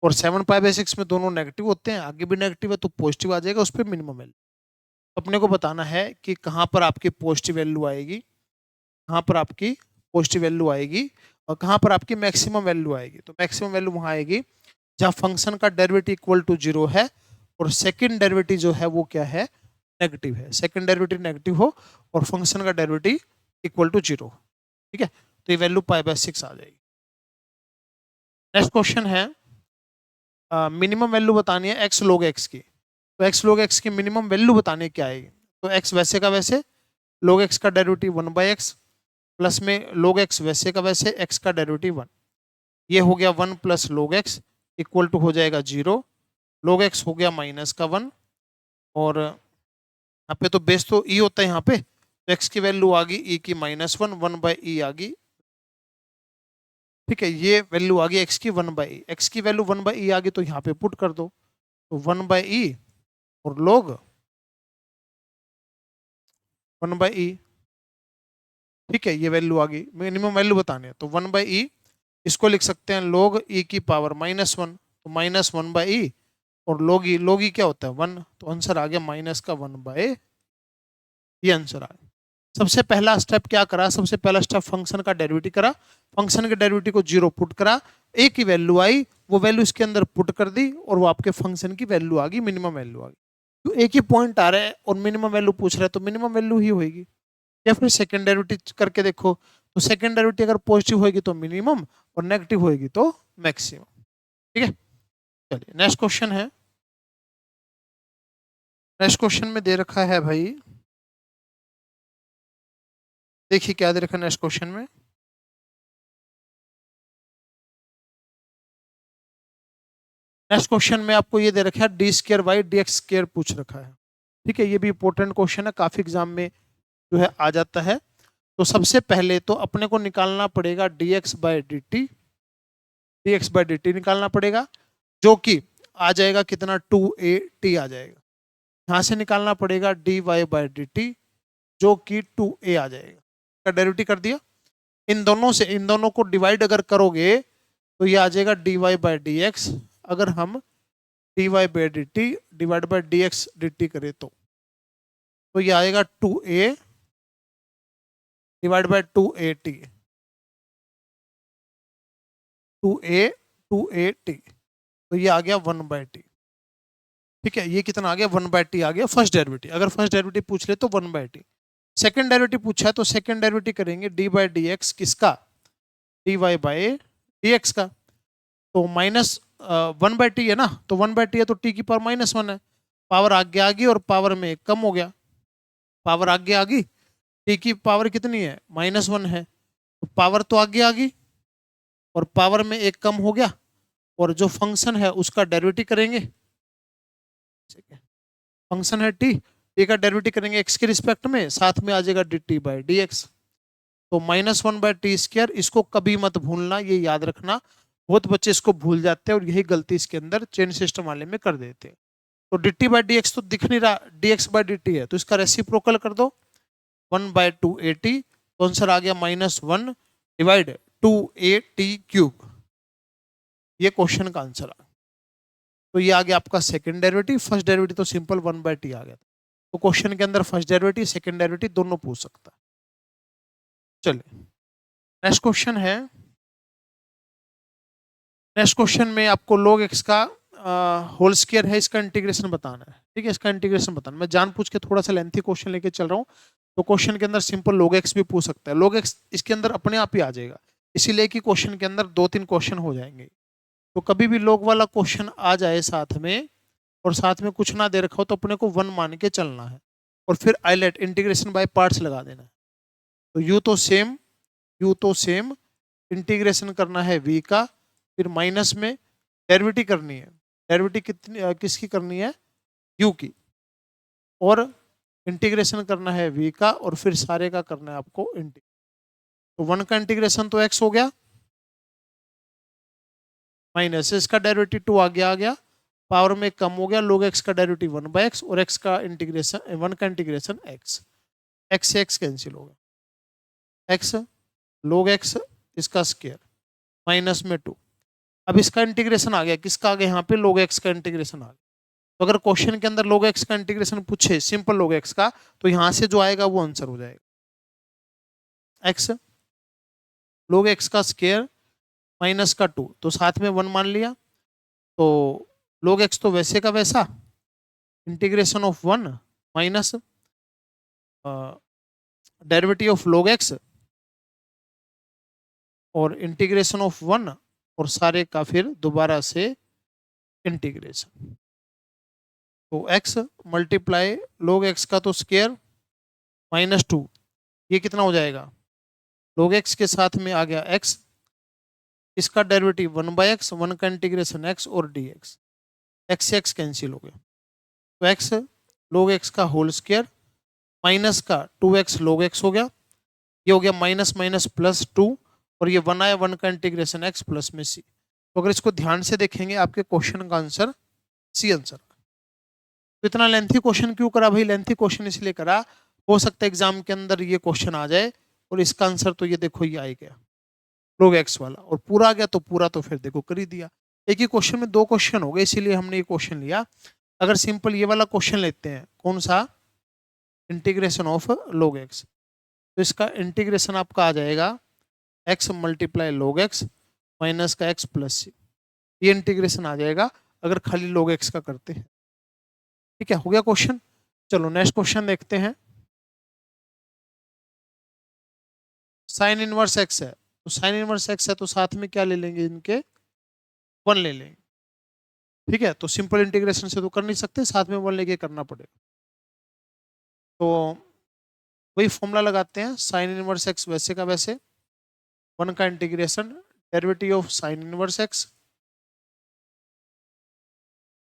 और 7π/6 में दोनों नेगेटिव होते हैं, आगे भी नेगेटिव है तो पॉजिटिव आ जाएगा, उस पर मिनिमम वैल्यू। अपने को बताना है कि कहाँ पर आपकी पॉजिटिव वैल्यू आएगी, कहाँ पर आपकी पॉजिटिव वैल्यू आएगी और कहाँ पर आपकी मैक्सिमम वैल्यू आएगी। तो मैक्सिमम वैल्यू वहाँ आएगी जहाँ फंक्शन का डेरिवेटिव इक्वल टू 0 है और सेकंड डेरिवेटिव जो है वो क्या है, नेगेटिव है। सेकंड डेरिवेटिव नेगेटिव हो और फंक्शन का डेरिवेटिव इक्वल टू 0, ठीक है, तो ये वैल्यू π/6 आ जाएगी। नेक्स्ट क्वेश्चन है, मिनिमम वैल्यू बतानी है x log x की। तो x log x की मिनिमम वैल्यू बताने क्या आएगी, तो x वैसे का वैसे, log x का डेरिवेटिव 1/x प्लस में log x वैसे का वैसे, x का डेरिवेटिव 1, ये हो गया 1 plus log x equal to हो जाएगा 0, log x हो गया माइनस का 1, और यहाँ पे तो बेस तो e होता है यहाँ पे, तो x की वैल्यू आ गई e की -1, 1/e आ गई। ठीक है, ये वैल्यू आ गई x की 1/e, x की वैल्यू 1/e आ गई तो यहाँ पे पुट कर दो, तो 1/e और log 1/e। ठीक है, ये वैल्यू आ गई, मिनिमम वैल्यू बताने हैं तो 1/e, इसको लिख सकते हैं log e की पावर -1, तो -1/e और log e क्या होता है 1, तो आंसर आ गया माइनस का 1/, ये आंसर आ गया। सबसे पहला स्टेप क्या करा, सबसे पहला स्टेप फंक्शन का डेरिवेटिव करा, फंक्शन के डेरिवेटिव को 0 पुट करा, ए की वैल्यू आई, वो वैल्यू इसके अंदर पुट कर दी और वो आपके फंक्शन की वैल्यू आ गई, मिनिमम वैल्यू आ गई। तो एक ही पॉइंट आ रहा है और मिनिमम वैल्यू पूछ रहा है तो मिनिमम वैल्यू ही होगी। या फिर सेकंड डेरिवेटिव करके देखो, तो सेकंड डेरिवेटिव अगर पॉजिटिव होगी तो मिनिमम और नेगेटिव होगी तो मैक्सिमम। ठीक है, चलिए नेक्स्ट क्वेश्चन है। नेक्स्ट क्वेश्चन में दे रखा है भाई, देखिए क्या दे रखा है नेक्स्ट क्वेश्चन में। नेक्स्ट क्वेश्चन में आपको ये दे रखा है d²/dx² पूछ रखा है। ठीक है, ये भी इंपॉर्टेंट क्वेश्चन है, काफी एग्जाम में जो है आ जाता है। तो सबसे पहले तो अपने को निकालना पड़ेगा dx/dt, dx/dt निकालना पड़ेगा, जो कि आ जाएगा कितना 2at आ जाएगा। यहां से निकालना पड़ेगा dy/dt, जो कि 2a आ जाएगा, का डेरिवेटिव कर दिया। इन दोनों से, इन दोनों को डिवाइड अगर करोगे तो ये आ जाएगा dy/dx। अगर हम dy/dt डिवाइड बाय dx/dt करें तो ये आएगा 2a divide by 2at, 2a 2at, तो ये आ गया 1/t। ठीक है, ये कितना आ गया 1/t आ गया फर्स्ट डेरिवेटिव। अगर फर्स्ट डेरिवेटिव पूछ ले तो 1/t। सेकंड डेरिवेटिव पूछा है तो सेकंड डेरिवेटिव करेंगे d/dx किसका, dy/dx का, तो माइनस 1/t है ना, तो 1/t है तो t की पावर -1 है, पावर आगे आ गई और पावर में एक कम हो गया, पावर आगे आ गई, t की पावर कितनी है -1 है, तो पावर तो आगे आ गई और पावर में एक कम हो गया, और जो फंक्शन है उसका डेरिवेटिव करेंगे। फंक्शन है टी, टी का डेरिवेटिव करेंगे x के रिस्पेक्ट में, साथ में आ जाएगा dt/dx, तो -1/t²। इसको कभी मत भूलना, ये याद रखना, बहुत बच्चे इसको भूल जाते हैं और यही गलती इसके अंदर चेन सिस्टम वाले में कर देते हैं। तो dt/dx तो दिख नहीं रहा, dx/dt है, तो इसका रेसिप्रोकल कर दो 1/2at, तो आंसर आ गया -1 डिवाइड 2at³। ये क्वेश्चन का आंसर आ तो ये आ गया आपका सेकंड डेरिवेटिव। फर्स्ट डेरिवेटिव तो सिंपल 1/t आ गया था। तो क्वेश्चन के अंदर फर्स्ट डेरिवेटिव सेकंड डेरिवेटिव दोनों पूछ सकता है। चलिए नेक्स्ट क्वेश्चन है। नेक्स्ट क्वेश्चन में आपको log x का होल स्क्वायर है, इसका इंटीग्रेशन बताना है। ठीक है, इसका इंटीग्रेशन बताना। मैं जानबूझ के थोड़ा सा लेंथी क्वेश्चन लेके चल रहा हूँ। तो क्वेश्चन के अंदर सिंपल log x भी पूछ सकता है। log x इसके अंदर अपने आप ही आ जाएगा, इसीलिए कि क्वेश्चन के अंदर 2-3 क्वेश्चन हो जाएंगे। तो कभी भी log वाला क्वेश्चन आ जाए साथ में और साथ में कुछ ना दे रखा हो तो अपने को 1 मान के चलना है और फिर आइलेट इंटीग्रेशन बाय पार्ट्स लगा देना है। तो यू तो सेम इंटीग्रेशन करना है v का, फिर माइनस में डेरिवेटिव करनी है। डेरिवेटिव कितनी किसकी करनी है? u की। और इंटीग्रेशन करना है v का और फिर सारे का करना है आपको इंटीग्रेशन। तो 1 का इंटीग्रेशन तो x हो गया, माइनस इसका डेरिवेटिव 2 आ गया, पावर में कम हो गया, log x का डेरिवेटिव 1/x और x का इंटीग्रेशन 1 का इंटीग्रेशन x से x कैंसिल हो गया, x log x इसका स्क्वायर माइनस में 2। अब इसका इंटीग्रेशन आ गया, किसका आ गया यहाँ पे? log x का इंटीग्रेशन आ गया। तो अगर क्वेश्चन के अंदर log x का इंटीग्रेशन पूछे सिंपल log x का, तो यहाँ से जो आएगा वो आंसर हो जाएगा। x log x का स्क्वायर माइनस का 2, तो साथ में 1 मान लिया। तो log x तो वैसे का वैसा integration of 1 minus derivative of log x और इंटीग्रेशन ऑफ 1 और सारे का फिर दोबारा से इंटीग्रेशन। तो x मल्टीप्लाई log x का तो स्क्वायर माइनस 2, ये कितना हो जाएगा? log x के साथ में आ गया x, इसका डेरिवेटिव 1/x, 1 का इंटीग्रेशन x और dx, x से x कैंसिल हो गया। तो x log x का होल स्क्वायर माइनस का 2x log x हो गया, ये हो गया माइनस माइनस प्लस 2 और ये 1 आया, 1 का इंटीग्रेशन x प्लस में c। तो अगर इसको ध्यान से देखेंगे आपके क्वेश्चन का आंसर सी आंसर। तो इतना लेंथी क्वेश्चन क्यों करा भाई? लेंथी क्वेश्चन इसलिए करा, हो सकता है एग्जाम के अंदर ये क्वेश्चन आ जाए और इसका आंसर तो ये देखो ये आ गया log x वाला, और पूरा आ गया तो पूरा तो फिर देखो कर ही दिया। एक ही क्वेश्चन में 2 क्वेश्चन हो गए, इसीलिए हमने ये क्वेश्चन लिया। अगर सिंपल ये वाला क्वेश्चन लेते हैं, कौन सा? इंटीग्रेशन ऑफ log x, तो इसका इंटीग्रेशन आपका आ जाएगा x multiply log x minus का x प्लस c, ये इंटीग्रेशन आ जाएगा अगर खाली log x का करते हैं। ठीक है, हो गया क्वेश्चन। चलो नेक्स्ट क्वेश्चन देखते हैं। साइन इनवर्स x है, तो साइन इनवर्स x है तो साथ में क्या ले लेंगे? इनके 1 ले लेंगे। ठीक है, तो सिंपल इंटीग्रेशन से तो कर नहीं सकते, साथ में 1 लेके करना पड़ेगा। तो वही फॉर्मूला लगाते हैं, साइन इनवर्स x वैसे का वैसे, 1 का integration derivative of sine inverse x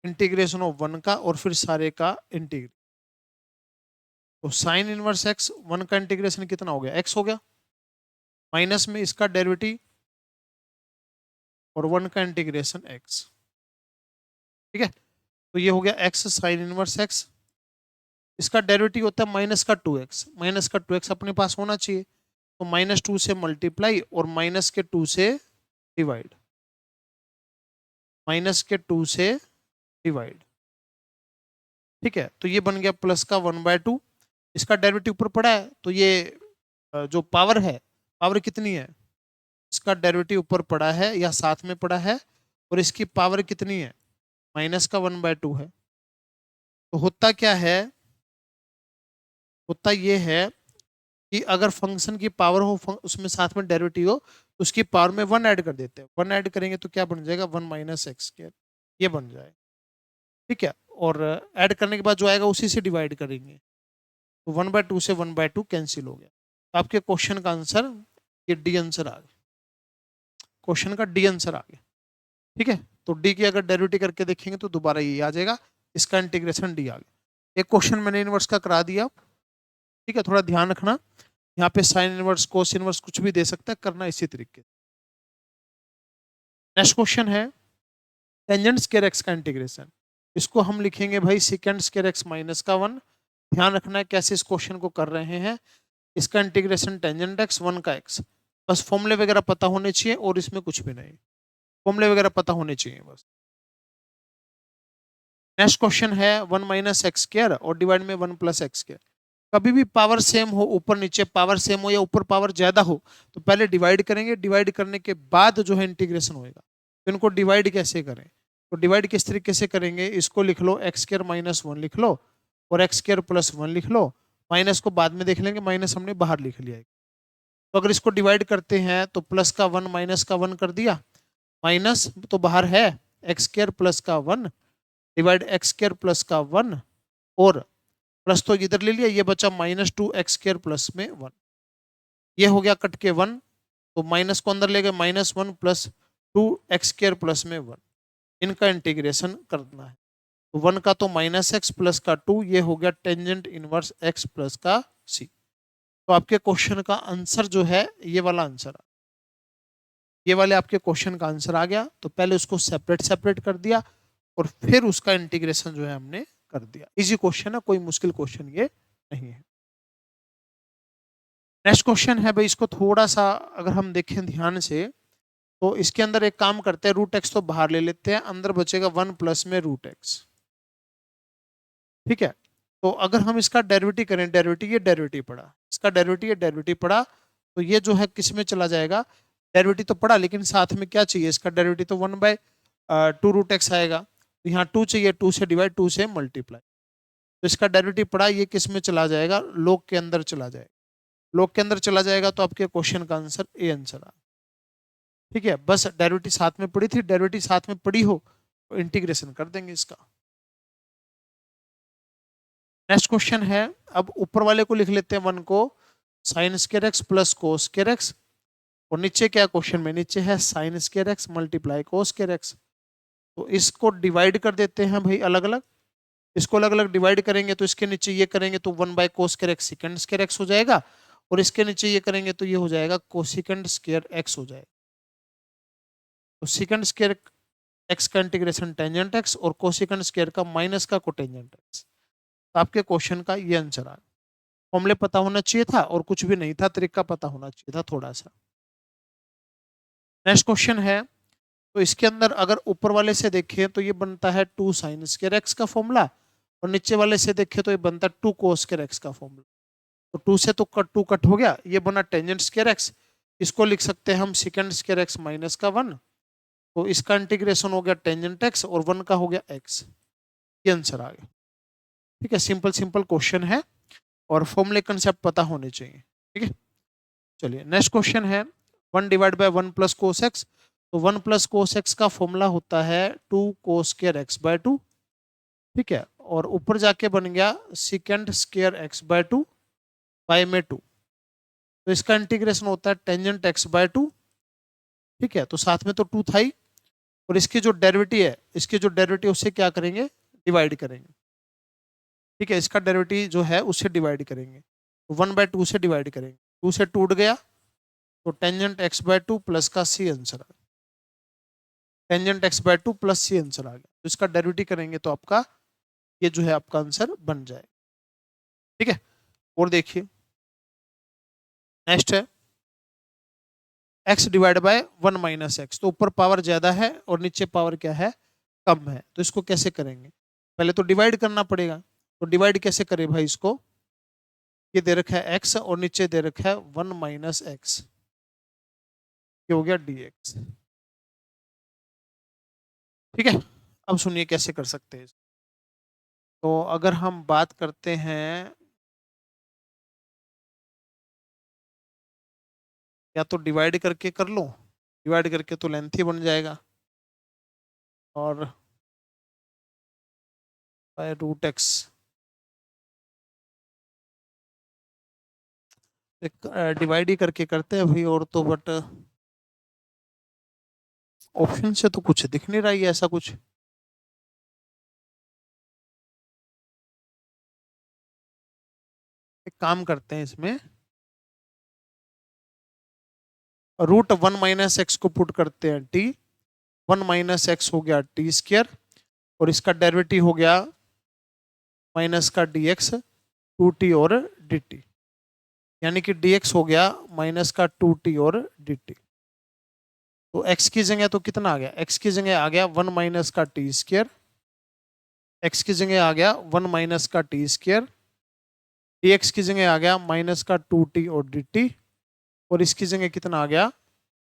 integration of 1 का और फिर सारे का इंटीग्रेशन। तो साइन इनवर्स x 1 का इंटीग्रेशन कितना हो गया? x हो गया, माइनस में इसका डेरिवेटिव और 1 का इंटीग्रेशन x। ठीक है, तो ये हो गया x साइन इनवर्स x, इसका डेरिवेटिव होता है माइनस का 2x, माइनस का 2x अपने पास होना चाहिए, तो -2 से मल्टीप्लाई और माइनस के 2 से डिवाइड, माइनस के 2 से डिवाइड। ठीक है, तो ये बन गया प्लस का 1/2, इसका डेरिवेटिव ऊपर पड़ा है तो ये जो पावर है, पावर कितनी है? इसका डेरिवेटिव ऊपर पड़ा है या साथ में पड़ा है और इसकी पावर कितनी है? माइनस का 1/2 है। तो होता क्या है? होता ये है कि अगर फंक्शन की पावर हो, उसमें साथ में डेरिवेटिव हो, तो उसकी पावर में 1 ऐड कर देते हैं। 1 ऐड करेंगे तो क्या बन जाएगा? 1 माइनस एक्स स्क्वायर, ये बन जाएगा। ठीक है, और ऐड करने के बाद जो आएगा उसी से डिवाइड करेंगे, तो 1/2 से 1/2 कैंसिल हो गया। तो आपके क्वेश्चन का आंसर ये डी आंसर आ गया, क्वेश्चन का डी आंसर आ गया। ठीक है, तो डी की अगर डेरिवेटिव करके देखेंगे तो दोबारा ये आ जाएगा, इसका इंटीग्रेशन डी आ गया। एक क्वेश्चन मैंने इनवर्स का करा दिया। ठीक है, थोड़ा ध्यान रखना, यहाँ पे साइन इनवर्स कोस इनवर्स कुछ भी दे सकता है, करना इसी तरीके। नेक्स्ट क्वेश्चन है टेंजेंट स्क्वायर एक्स का इंटीग्रेशन, इसको हम लिखेंगे भाई सेकेंड स्क्वायर एक्स माइनस का 1। ध्यान रखना है कैसे इस क्वेश्चन को कर रहे हैं। इसका इंटीग्रेशन टेंजेंट एक्स 1 का एक्स, बस फॉर्मूले वगैरह पता होने चाहिए और इसमें कुछ भी नहीं, फॉर्मूले वगैरह पता होने चाहिए बस। नेक्स्ट क्वेश्चन है 1 माइनस एक्स स्क्वायर और डिवाइड में 1 प्लस एक्स स्क्वायर। कभी भी पावर सेम हो, ऊपर नीचे पावर सेम हो या ऊपर पावर ज्यादा हो, तो पहले डिवाइड करेंगे, डिवाइड करने के बाद जो है इंटीग्रेशन होएगा। तो इनको डिवाइड कैसे करें? तो डिवाइड किस तरीके से करेंगे, इसको लिख लो एक्स स्क्वायर माइनस 1 लिख लो और एक्स स्क्वायर प्लस 1 लिख लो। माइनस को बाद में देख लेंगे, माइनस हमने बाहर लिख लिया है। तो अगर इसको डिवाइड करते हैं तो प्लस का 1 माइनस का 1 कर दिया, माइनस तो बाहर है, एक्स स्क्वायर प्लस का 1 डिवाइड एक्स स्क्वायर प्लस का 1 और प्लस तो इधर ले लिया, ये बचा माइनस 2 एक्स स्क्वायर प्लस में 1। ये हो गया कट के 1, तो माइनस को अंदर ले गए, minus 1 plus 2 x square plus में 1। इनका इंटीग्रेशन करना है। तो 1 का तो माइनस एक्स प्लस का 2, ये हो गया टेंजेंट इनवर्स एक्स प्लस का सी। तो आपके क्वेश्चन का आंसर जो है ये वाला आंसर, ये वाले आपके क्वेश्चन का आंसर आ गया। तो पहले उसको सेपरेट सेपरेट कर दिया और फिर उसका इंटीग्रेशन जो है हमने कर दिया। इजी क्वेश्चन है, कोई मुश्किल क्वेश्चन ये नहीं है। नेक्स्ट क्वेश्चन है भाई, इसको थोड़ा सा अगर हम देखें ध्यान से, तो इसके अंदर एक काम करते हैं, रूट एक्स तो बाहर ले लेते हैं, अंदर बचेगा 1 प्लस में रूट एक्स। ठीक है, तो अगर हम इसका डेरिवेटिव करें, डेरिवेटिव ये डेरिवेटिव पड़ा, इसका डेरिवेटिव ये डेरिवेटिव पड़ा, तो ये जो है किस में चला जाएगा, डेरिवेटिव तो पड़ा लेकिन साथ में क्या चाहिए, इसका डेरिवेटिव तो 1/2 रूट एक्स आएगा। तो यहाँ 2 चाहिए, 2 से डिवाइड, 2 से मल्टीप्लाई। तो इसका डेरिवेटिव पड़ा, ये किस में चला जाएगा, लॉग के अंदर चला जाएगा। लॉग के अंदर चला जाएगा तो आपके क्वेश्चन का आंसर ए आंसर आ। ठीक है, बस डेरिवेटिव साथ में पड़ी थी, डेरिवेटिव साथ में पड़ी हो तो इंटीग्रेशन कर देंगे इसका। नेक्स्ट क्वेश्चन है, अब ऊपर वाले को लिख लेते हैं 1 को sign square x plus cos square x, और नीचे क्या क्वेश्चन में, नीचे है साइन स्क्वायर एक्स मल्टीप्लाई कोस स्क्वायर एक्स। तो इसको डिवाइड कर देते हैं भाई अलग अलग, इसको अलग अलग डिवाइड करेंगे तो इसके नीचे ये करेंगे तो 1/कोस square x second square x हो जाएगा, और इसके नीचे ये करेंगे तो ये हो जाएगा कोसेकंड स्क्वायर एक्स हो जाएगा। तो सेकंड स्क्वायर एक्स का इंटीग्रेशन टेंजेंट एक्स और कोसेकंड स्क्वायर का माइनस का कोटेंजेंट एक्स। तो आपके क्वेश्चन का ये आंसर आ, फॉर्मूले पता होना चाहिए था और कुछ भी नहीं था, तरीका पता होना चाहिए था थोड़ा सा। नेक्स्ट क्वेश्चन है, तो इसके अंदर अगर ऊपर वाले से देखें तो ये बनता है 2 साइन स्क्वायर एक्स का फॉर्मूला, और नीचे वाले से देखें तो ये बनता है 2 कोस स्क्वायर एक्स का फॉर्मूला। तो 2 से तो कट 2 कट हो गया, ये बना टेंजेंट स्क्वायर एक्स, इसको लिख सकते हैं हम सेकंड स्क्वायर एक्स माइनस का 1। तो इसका इंटीग्रेशन हो गया टेंजेंट एक्स और 1 का हो गया एक्स, ये आंसर आ गया। ठीक है, सिंपल सिंपल क्वेश्चन है और फॉर्मूले कंसेप्ट पता होने चाहिए। ठीक है, चलिए नेक्स्ट क्वेश्चन है 1 divide by 1 plus cos X. तो 1 प्लस कोस एक्स का फॉर्मूला होता है 2 कोस स्क्वायर एक्स बाय 2। ठीक है, और ऊपर जाके बन गया second square X by 2 by में 2। तो इसका इंटीग्रेशन होता है टेंजेंट एक्स बाय 2। ठीक है, तो साथ में तो 2 था ही, और इसकी जो डेरिवेटिव है, इसके जो डेरिवेटिव उससे क्या करेंगे, डिवाइड करेंगे। ठीक है, इसका डेरिवेटिव जो है उससे डिवाइड करेंगे, तो 1/2 से डिवाइड करेंगे, 2 से टूट गया, तो टेंजेंट एक्स बाय 2 प्लस का सी आंसर आ गया। Tangent x by 2 plus c answer आ गया, तो इसका डेरिवेटिव करेंगे तो आपका ये जो है आपका आंसर बन जाएगा। ठीक है, और देखिए नेक्स्ट है x divide by 1 minus x. तो ऊपर पावर ज्यादा है और नीचे पावर क्या है, कम है। तो इसको कैसे करेंगे, पहले तो डिवाइड करना पड़ेगा। तो डिवाइड कैसे करें भाई, इसको ये दे रखा है x और नीचे दे रखा है 1 माइनस एक्स, ये हो गया dx। ठीक है, अब सुनिए कैसे कर सकते हैं। तो अगर हम बात करते हैं, या तो डिवाइड करके कर लो, डिवाइड करके तो लेंथ ही बन जाएगा, और बाय रूट एक्स, डिवाइड ही करके करते हैं भाई, और तो बट ऑप्शन से तो कुछ दिख नहीं रहा है ऐसा कुछ। एक काम करते हैं, इसमें रूट 1 माइनस एक्स को पुट करते हैं टी, 1 माइनस एक्स हो गया टी स्क्वायर, और इसका डेरिवेटिव हो गया माइनस का डी एक्स 2t और dt, यानी कि dx हो गया माइनस का 2t और dt। तो x की जगह तो कितना आ गया, x की जगह आ गया 1 माइनस का टी स्क्वायर एक्स की जगह आ गया 1 माइनस का टी स्क्वायर, डी एक्स की जगह आ गया माइनस का 2t और डी टी, और इसकी जगह कितना आ गया,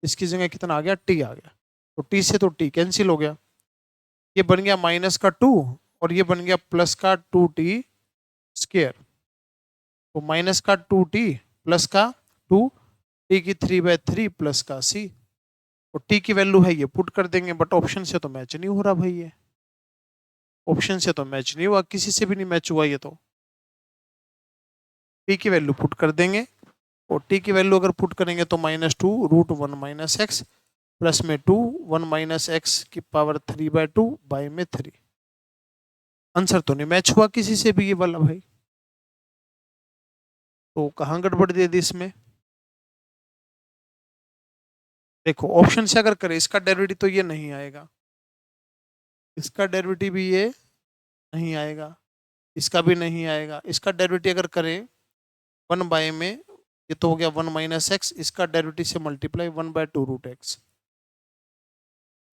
इसकी जगह कितना आ गया, टी आ गया। तो टी से तो टी कैंसिल हो गया, ये बन गया माइनस का 2 और ये बन गया प्लस का 2t स्क्वायर। तो माइनस का 2t प्लस का 2, टी की 3/3 प्लस का c, और टी की वैल्यू है ये पुट कर देंगे, बट ऑप्शन से तो मैच नहीं हो रहा भाई, ये ऑप्शन से तो मैच नहीं हुआ, किसी से भी नहीं मैच हुआ ये तो। टी की वैल्यू पुट कर देंगे, और टी की वैल्यू अगर पुट करेंगे तो -2√1 माइनस एक्स प्लस में 2 1 माइनस एक्स की पावर 3/2 बाई में 3। आंसर तो नहीं मैच हुआ किसी से भी ये वाला भाई, तो कहाँ गड़बड़ दे दी इसमें। देखो ऑप्शन से अगर करें इसका डेरिवेटिव तो ये नहीं आएगा, इसका डेरिवेटिव भी ये नहीं आएगा, इसका भी नहीं आएगा। इसका डेरिवेटिव अगर करें 1 बाय में, ये तो हो गया 1 माइनस एक्स, इसका डेरिवेटिव से मल्टीप्लाई 1/2√x,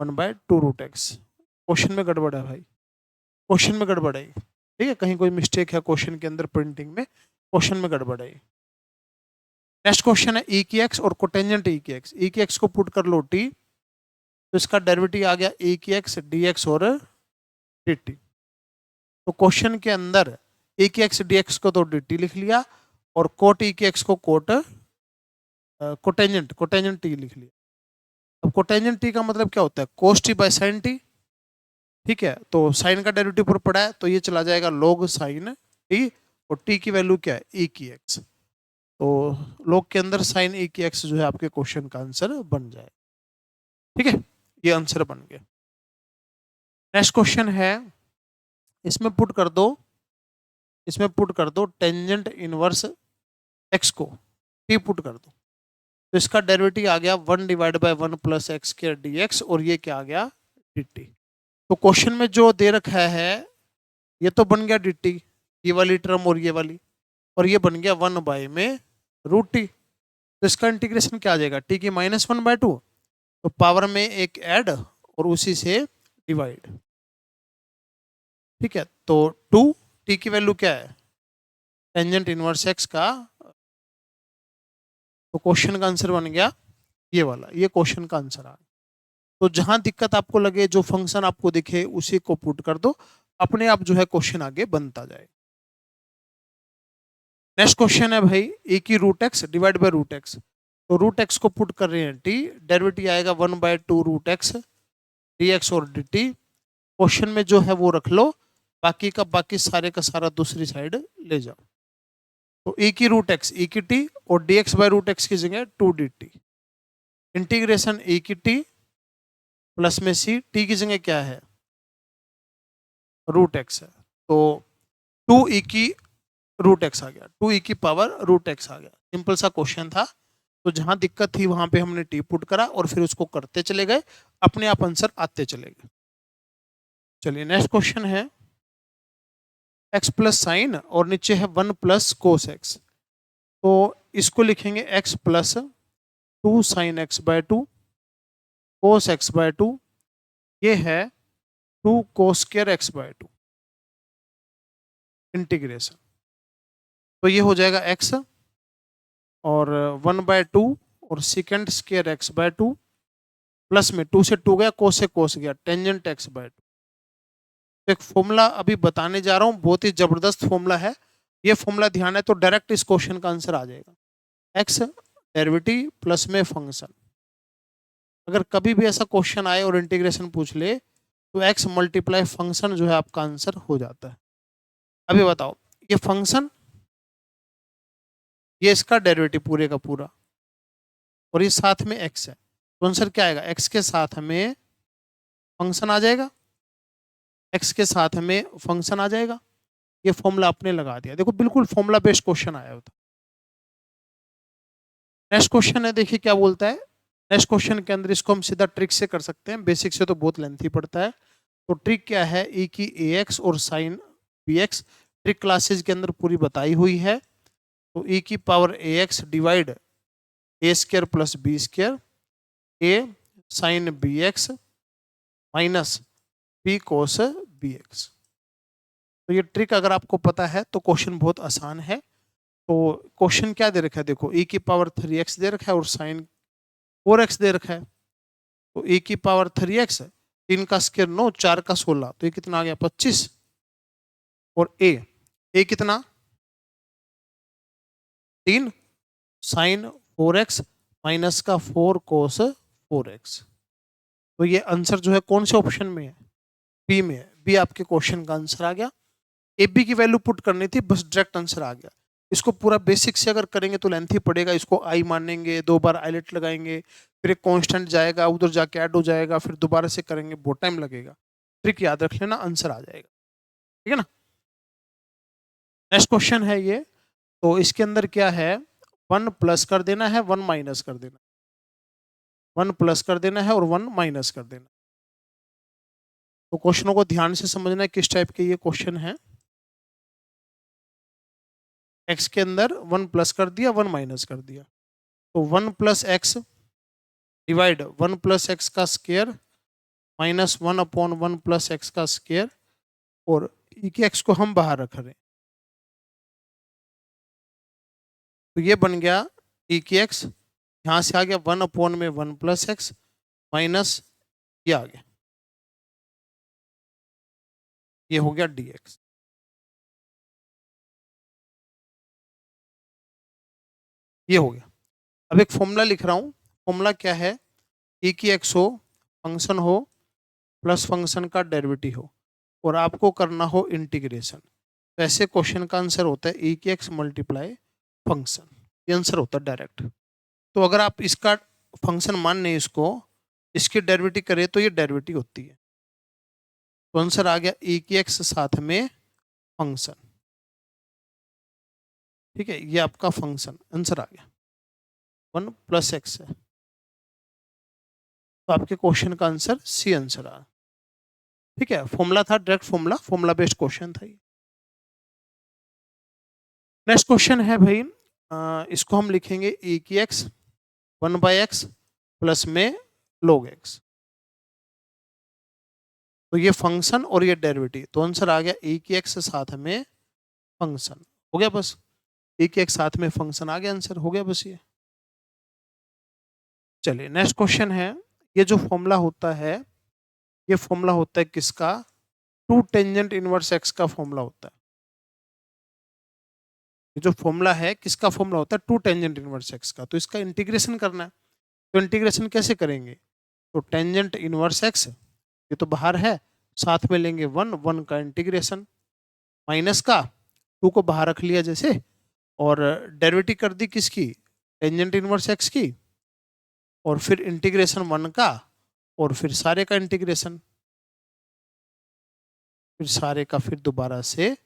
1/2√x। क्वेश्चन में गड़बड़ है भाई, क्वेश्चन में गड़बड़ है, ठीक है, कहीं कोई मिस्टेक है क्वेश्चन के अंदर, प्रिंटिंग में क्वेश्चन में गड़बड़ है। नेक्स्ट क्वेश्चन है e की x और कोटेंजेंट e की x, e की x को पुट कर लो t, तो इसका डेरिवेटिव आ गया e की x dx और dt। तो क्वेश्चन के अंदर e की x dx को तो dt लिख लिया, और कोट e की x को कोटेंजेंट t लिख लिया। अब कोटेंजेंट t का मतलब क्या होता है, cos t by sine T, ठीक है, तो साइन का डेरिवेटिव पर पड़ा है तो ये चला जाएगा log साइन टी, और t की वैल्यू क्या है e की x, तो log के अंदर साइन e की x जो है आपके क्वेश्चन का आंसर बन जाए, ठीक है, ये आंसर बन गया। नेक्स्ट क्वेश्चन है, इसमें पुट कर दो, इसमें पुट कर दो टेंजेंट इनवर्स x को t पुट कर दो, तो इसका डेरिवेटिव आ गया 1/1 प्लस एक्स स्क्वायर dx, और ये क्या आ गया dt। तो क्वेश्चन में जो दे रखा है ये तो बन गया dt, ये वाली टर्म और ये वाली, और ये बन गया 1/√t। तो इसका इंटीग्रेशन क्या आ जाएगा, t की -1/2, तो पावर में एक ऐड और उसी से डिवाइड, ठीक है। तो 2 t की वैल्यू क्या है, टेंजेंट इनवर्स x का, तो क्वेश्चन का आंसर बन गया ये वाला, ये क्वेश्चन का आंसर आ गया। तो जहां दिक्कत आपको लगे, जो फंक्शन आपको दिखे उसी को पुट कर दो, अपने आप जो है क्वेश्चन आगे बनता जाए। नेक्स्ट क्वेश्चन है भाई, ए की root X divide by root X, तो रूट एक्स को पुट कर रहे हैं टी, डेरिवेटिव आएगा 1/2√x dx और dt। क्वेश्चन में जो है वो रख लो, बाकी का बाकी सारे का सारा दूसरी साइड ले जाओ। तो e की रूट एक्स e की t और dx बाय रूट एक्स की जगह 2dt, इंटीग्रेशन e की t प्लस में c, t की जगह क्या है रूट एक्स है, तो 2e की रूट एक्स आ गया, 2e की पावर रूट एक्स आ गया। सिंपल सा क्वेश्चन था, तो जहां दिक्कत थी वहां पे हमने टी पुट करा और फिर उसको करते चले गए, अपने आप आंसर आते चले गए। चलिए नेक्स्ट क्वेश्चन है, x प्लस साइन और नीचे है 1 प्लस कोस एक्स, तो इसको लिखेंगे x plus 2 sine X by 2 cos X by 2, ये है 2 cos square X by 2 integration, तो ये हो जाएगा x और 1/2 और second square X by 2 plus में 2 से 2 गया, कोस से कोस गया, टेंजेंट एक्स बाय 2। तो एक फॉर्मूला अभी बताने जा रहा हूँ, बहुत ही जबरदस्त फॉर्मूला है, ये फॉर्मूला ध्यान है तो डायरेक्ट इस क्वेश्चन का आंसर आ जाएगा। एक्स डेरिवेटिव प्लस में फंक्शन, अगर कभी भी ऐसा क्वेश्चन आए और इंटीग्रेशन पूछ ले तो एक्स मल्टीप्लाई फंक्शन जो है आपका आंसर हो जाता है। अभी बताओ, ये फंक्शन, ये इसका डेरिवेटिव पूरे का पूरा, और ये साथ में एक्स है, तो आंसर क्या आएगा, एक्स के साथ में फंक्शन आ जाएगा, एक्स के साथ में फंक्शन आ जाएगा। ये फॉर्मूला आपने लगा दिया, देखो बिल्कुल फॉर्मूला बेस्ड क्वेश्चन आया होता। नेक्स्ट क्वेश्चन है, देखिए क्या बोलता है। नेक्स्ट क्वेश्चन के अंदर इसको हम सीधा ट्रिक से कर सकते हैं, बेसिक से तो बहुत लेंथी पड़ता है। तो ट्रिक क्या है, e की ax और साइन bx, ट्रिक क्लासेज के अंदर पूरी बताई हुई है। तो e की power ax divide a square plus B square a sine bx minus b cos bx। तो ये ट्रिक अगर आपको पता है तो क्वेश्चन बहुत आसान है। तो क्वेश्चन क्या दे रखा है, देखो e की पावर 3x दे रखा है और साइन 4x दे रखा है। तो e की पावर 3x, 3 का स्क्वायर 9, 4 का 16, तो ये कितना आ गया 25। और ए कितना 3 साइन 4x माइनस का 4 कोस 4x। तो ये आंसर जो है कौन से ऑप्शन में है, बी में है। बी आपके क्वेश्चन का आंसर आ गया। ए बी की वैल्यू पुट करनी थी, बस डायरेक्ट आंसर आ गया। इसको पूरा बेसिक से अगर करेंगे तो लेंथ ही पड़ेगा। इसको आई मानेंगे, 2 बार आईलेट लगाएंगे, फिर एक कांस्टेंट जाएगा, उधर जाके ऐड हो जाएगा, फिर दोबारा से करेंगे, बहुत टाइम लगेगा। ट्रिक याद रख लेना, आंसर आ जाएगा। ठीक है ना। नेक्स्ट क्वेश्चन है ये। तो इसके अंदर क्या है, 1 प्लस कर देना है, 1 माइनस कर देना, 1 प्लस कर देना है और 1 माइनस कर देना। तो क्वेश्चनों को ध्यान से समझना है किस टाइप के ये क्वेश्चन है। एक्स के अंदर 1 प्लस कर दिया, 1 माइनस कर दिया, तो 1 plus x divide 1 plus x का square minus 1 upon 1 plus x का स्क्वायर, और ई के एक्स को हम बाहर रख रहे हैं, तो ये बन गया ई के एक्स। यहाँ से आ गया 1 अपॉन में 1 प्लस एक्स माइनस ये आ गया, ये हो गया डी एक्स। ये हो गया। अब एक फॉर्मूला लिख रहा हूँ। फॉर्मूला क्या है, ई की एक्स हो, फंक्शन हो, प्लस फंक्शन का डेरिवेटिव हो, और आपको करना हो इंटीग्रेशन। तो ऐसे क्वेश्चन का आंसर होता है ई की एक्स मल्टीप्लाई फंक्शन। ये आंसर होता है डायरेक्ट। तो अगर आप इसका फंक्शन मान लें, इसको इसकी डेरिवेटिव करें तो ये डेरिवेटिव होती है। तो आंसर आ गया ई की एक्स साथ में फंक्शन। ठीक है, ये आपका फंक्शन आंसर आ गया, 1 प्लस एक्स है। तो आपके क्वेश्चन का आंसर सी आंसर आ। ठीक है, फॉर्मूला था direct, formula formula based question था ये। नेक्स्ट क्वेश्चन है भाई, इसको हम लिखेंगे ई की एक्स 1/x प्लस में log x। तो ये फंक्शन और ये डेरिवेटिव, तो आंसर आ गया ई की एक्स साथ में फंक्शन। हो गया बस, ई की एक्स साथ में फंक्शन आ गया, आंसर हो गया बस ये। चलिए नेक्स्ट क्वेश्चन है। ये जो फॉर्मूला होता है, ये फॉर्मूला होता है किसका, 2 टेंजेंट इनवर्स एक्स का फॉर्मूला होता है। ये जो फॉर्मूला है किसका फॉर्मूला होता है, 2 टेंजेंट इनवर्स एक्स का। तो इसका इंटीग्रेशन करना है। तो इंटीग्रेशन कैसे करेंगे, तो टेंजेंट इनवर्स एक्स, ये तो बाहर है, साथ में लेंगे 1, 1 का इंटीग्रेशन, माइनस का 2 को बाहर रख लिया जैसे, और डेरिवेटिव कर दी किसकी, टेंजेंट इनवर्स एक्स की, और फिर इंटीग्रेशन 1 का, और फिर सारे का इंटीग्रेशन, फिर सारे का फिर दोबारा से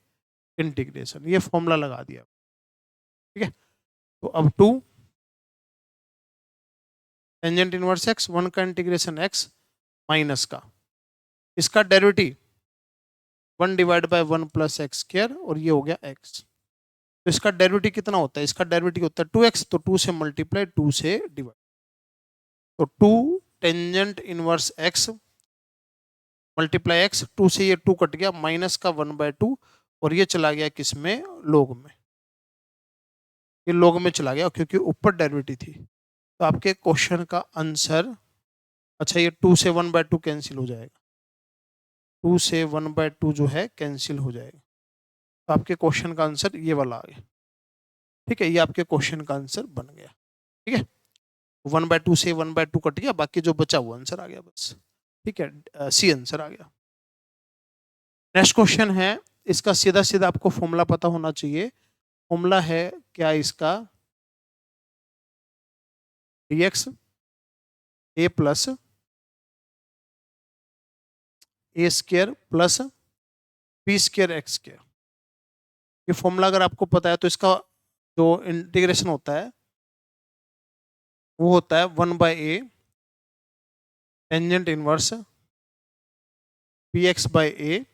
इंटीग्रेशन। ये फॉर्मूला लगा दिया। ठीक है, तो अब 2 टेंजेंट इनवर्स एक्स, 1 का इंटीग्रेशन एक्स माइनस का, इसका derivative 1 divide by 1 plus x square, और ये हो गया एक्स। तो इसका डेरिवेटिव कितना होता है, इसका डेरिवेटिव होता है 2x, तो 2 से मल्टीप्लाई, 2 से डिवाइड, तो 2 tangent inverse x multiply x, 2 से ये 2 कट गया, माइनस का 1/2, और ये चला गया किस में, log में, ये log में चला गया क्योंकि ऊपर डेरिवेटिव थी। तो आपके क्वेश्चन का आंसर, अच्छा ये 2 से 1/2 कैंसिल हो जाएगा, 2 से 1/2 जो है कैंसिल हो जाएगा। तो आपके क्वेश्चन का आंसर ये वाला आ गया। ठीक है, ये आपके क्वेश्चन का आंसर बन गया। ठीक है, 1/2 से 1/2 कट गया, बाकी जो बचा वो आंसर आ गया बस। ठीक है, सी आंसर आ गया। नेक्स्ट क्वेश्चन है, इसका सीधा सीधा आपको फॉर्मूला पता होना चाहिए। फॉर्मूला है क्या इसका, dx a plus A square plus B square X square. ये फॉर्मूला अगर आपको पता है तो इसका जो इंटीग्रेशन होता है वो होता है 1/a टेंजेंट इनवर्स bx/a,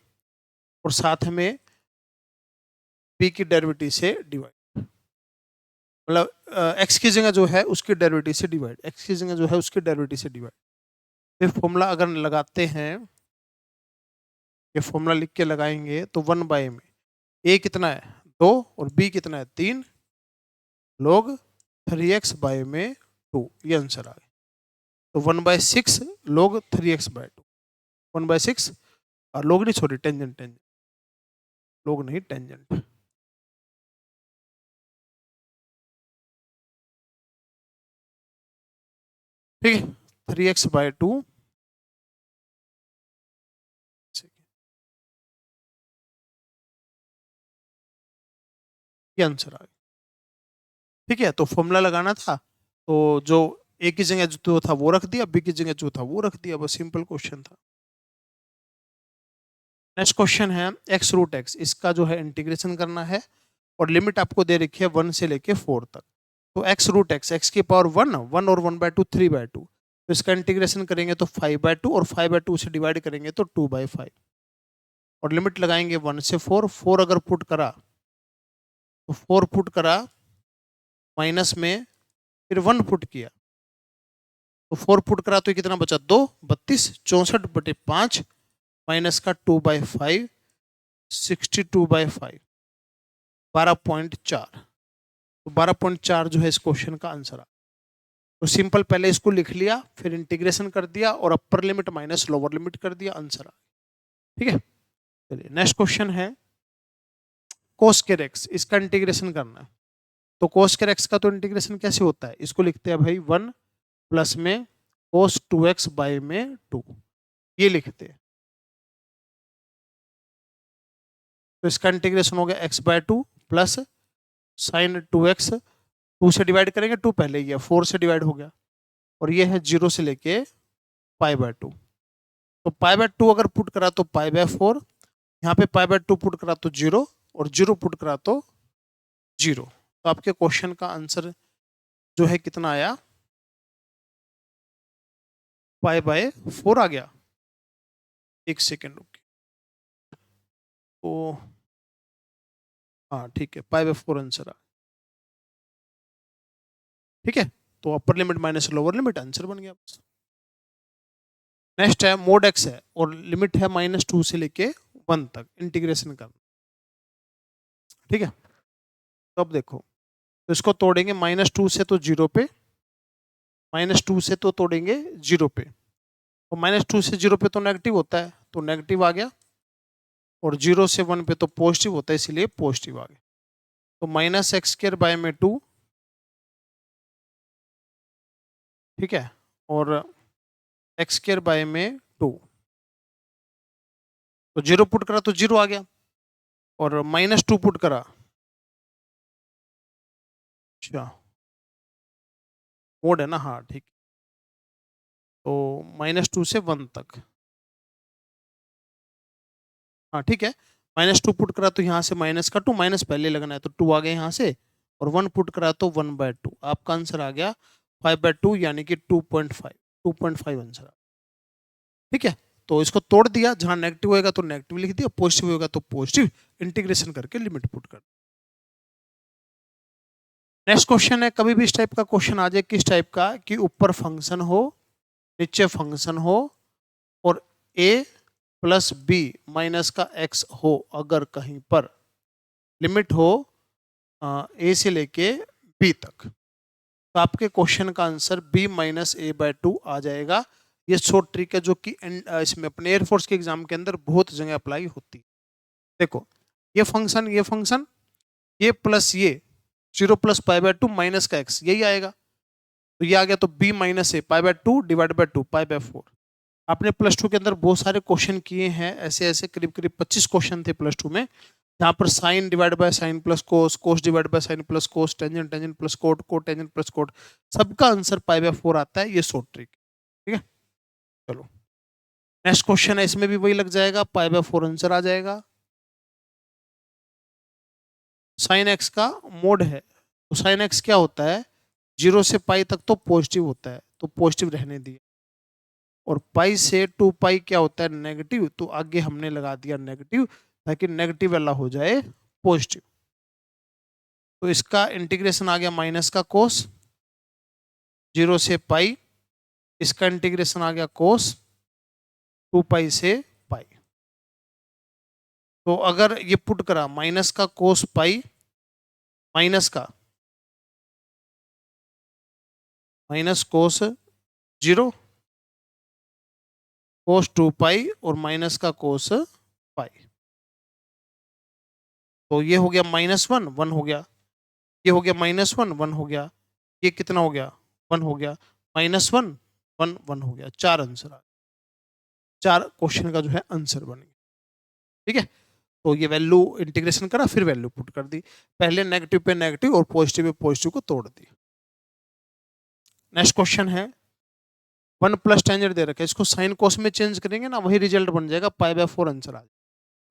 और साथ में b की डेरिवेटिव से डिवाइड, मतलब x की जगह जो है उसकी डेरिवेटिव से डिवाइड, x की जगह जो है उसकी डेरिवेटिव से डिवाइड। ये फॉर्मूला अगर लगाते हैं ये फॉर्मूला लिख के लगाएंगे तो 1 बाय में ए कितना है 2 और बी कितना है 3 log 3x में 2, ये आंसर आ गया। तो 1/6 log 3x/2, 1/6 और log नहीं, सॉरी टेंजेंट, log नहीं टेंजेंट। ठीक है, 3x/2 ये आंसर आ गया। ठीक है, तो फॉर्मूला लगाना था, तो जो ए की जगह जो था वो रख दिया, बी की जगह जो था वो रख दिया, बस सिंपल क्वेश्चन था। नेक्स्ट क्वेश्चन है x√x, इसका जो है इंटीग्रेशन करना है और लिमिट आपको दे रखी है 1 से लेके 4 तक। तो x√x, x की पावर 1, 1 और 1/2 3/2, तो इसका इंटीग्रेशन करेंगे तो 5/2 और 5/2 से डिवाइड करेंगे तो 2/5 और लिमिट लगाएंगे 1 से 4, 4 अगर पुट करा तो 4 पुट करा माइनस में, फिर 1 पुट किया तो 4 पुट करा तो कितना बचा 2, 32, 64/5 माइनस का 2/5, 62/5, 12.4। तो 12.4 जो है इस क्वेश्चन का आंसर आ। तो सिंपल पहले इसको लिख लिया, फिर इंटीग्रेशन कर दिया और upper limit minus lower limit कर दिया, आंसर आ। ठीक है, चलिए नेक्स्ट क्वेश्चन है cos स्क्वायर x, इसका इंटीग्रेशन करना है। तो cos स्क्वायर x का तो इंटीग्रेशन कैसे होता है, इसको लिखते हैं भाई 1 प्लस में cos 2x में 2, ये लिखते हैं। तो इसका इंटीग्रेशन हो गया x/2 प्लस साइन 2x, 2 से डिवाइड करेंगे, 2 पहले ही है, 4 से डिवाइड हो गया और ये है 0 से लेके π/2। तो π/2 अगर पुट करा तो π/4, यहाँ पे π/2 पुट करा तो 0 और 0 पुट करा तो 0। तो आपके क्वेश्चन का आंसर जो है कितना आया, π/4 आ गया। एक सेकेंड रुकिए, तो हाँ ठीक है, π/4 आंसर आ। ठीक है, तो upper limit minus lower limit, answer बन गया। नेक्स्ट है मोड x है और लिमिट है -2 से लेके 1 तक, इंटीग्रेशन करना। ठीक है, तो अब देखो, तो इसको तोड़ेंगे -2 से तो 0 पे, -2 से तो तोड़ेंगे 0 पे, तो -2 से 0 पे तो नेगेटिव होता है, तो नेगेटिव आ गया और 0 से 1 पे तो पॉजिटिव होता है, इसीलिए पॉजिटिव आ गया। तो -x² में 2, ठीक है, और x² में 2, तो 0 पुट करा तो 0 आ गया और -2 पुट करा, अच्छा मोड है ना, हाँ ठीक, तो -2 से 1 तक, हाँ ठीक है, -2 पुट करा तो यहाँ से माइनस का 2, माइनस पहले लगना है तो 2 आ गया यहाँ से, और 1 पुट करा तो 1/2, आपका आंसर आ गया 5/2 यानी कि 2.5 आंसर आ। ठीक है, तो इसको तोड़ दिया, जहां नेगेटिव होगा तो नेगेटिव लिख दिया, पॉजिटिव होगा तो पॉजिटिव, इंटीग्रेशन करके लिमिट पुट कर। नेक्स्ट क्वेश्चन है, कभी भी इस टाइप का क्वेश्चन आ जाए, किस टाइप का, कि ऊपर फंक्शन हो नीचे फंक्शन हो और a प्लस बी माइनस का x हो, अगर कहीं पर लिमिट हो a से लेके b तक, तो आपके क्वेश्चन का आंसर b माइनस a/2 आ जाएगा। ये शॉर्ट ट्रिक है जो कि इसमें अपने एयरफोर्स के एग्जाम के अंदर बहुत जगह अप्लाई होती है। देखो, ये फंक्शन ये प्लस ये 0 प्लस π/2 माइनस का x, यही आएगा, तो ये आ गया, तो b minus a π/2 divide by 2 π/4। आपने +2 के अंदर बहुत सारे क्वेश्चन किए हैं, ऐसे ऐसे करीब करीब 25 क्वेश्चन थे +2 में, जहां पर sine divide by sine plus cos, cos divide by sine plus cos, tangent tangent plus cot, cot tangent plus cot, सबका आंसर π/4 आता है, ये शॉर्ट ट्रिक। ठीक है, चलो नेक्स्ट क्वेश्चन है, इसमें भी वही लग जाएगा, π/4 आंसर आ जाएगा। साइन एक्स का मोड है, तो साइन एक्स क्या होता है, 0 से पाई तक तो पॉजिटिव होता है, तो पॉजिटिव रहने दिए, और पाई से 2π क्या होता है नेगेटिव, तो आगे हमने लगा दिया नेगेटिव, ताकि नेगेटिव वाला हो जाए पॉजिटिव। तो इसका इंटीग्रेशन आ गया माइनस का कोस 0 से पाई, इसका इंटीग्रेशन आ गया कोस 2π से पाई। तो अगर ये पुट करा माइनस का कोस पाई माइनस कोस 0 कोस 2 पाई और माइनस का कोस पाई, तो ये हो गया -1 1 हो गया, ये हो गया -1 1 हो गया, ये कितना हो गया 1 हो गया, -1 1 1 हो गया, 4 आंसर आ, 4 क्वेश्चन का जो है आंसर बन गया। ठीक है, तो ये वैल्यू इंटीग्रेशन करा फिर वैल्यू पुट कर दी, पहले नेगेटिव पे नेगेटिव और पॉजिटिव पे पॉजिटिव को तोड़ दी। नेक्स्ट क्वेश्चन है 1 प्लस टेंजेंट दे रखा है, इसको साइन कोस में चेंज करेंगे ना वही रिजल्ट बन जाएगा, पाई/4 आंसर आ जाएगा।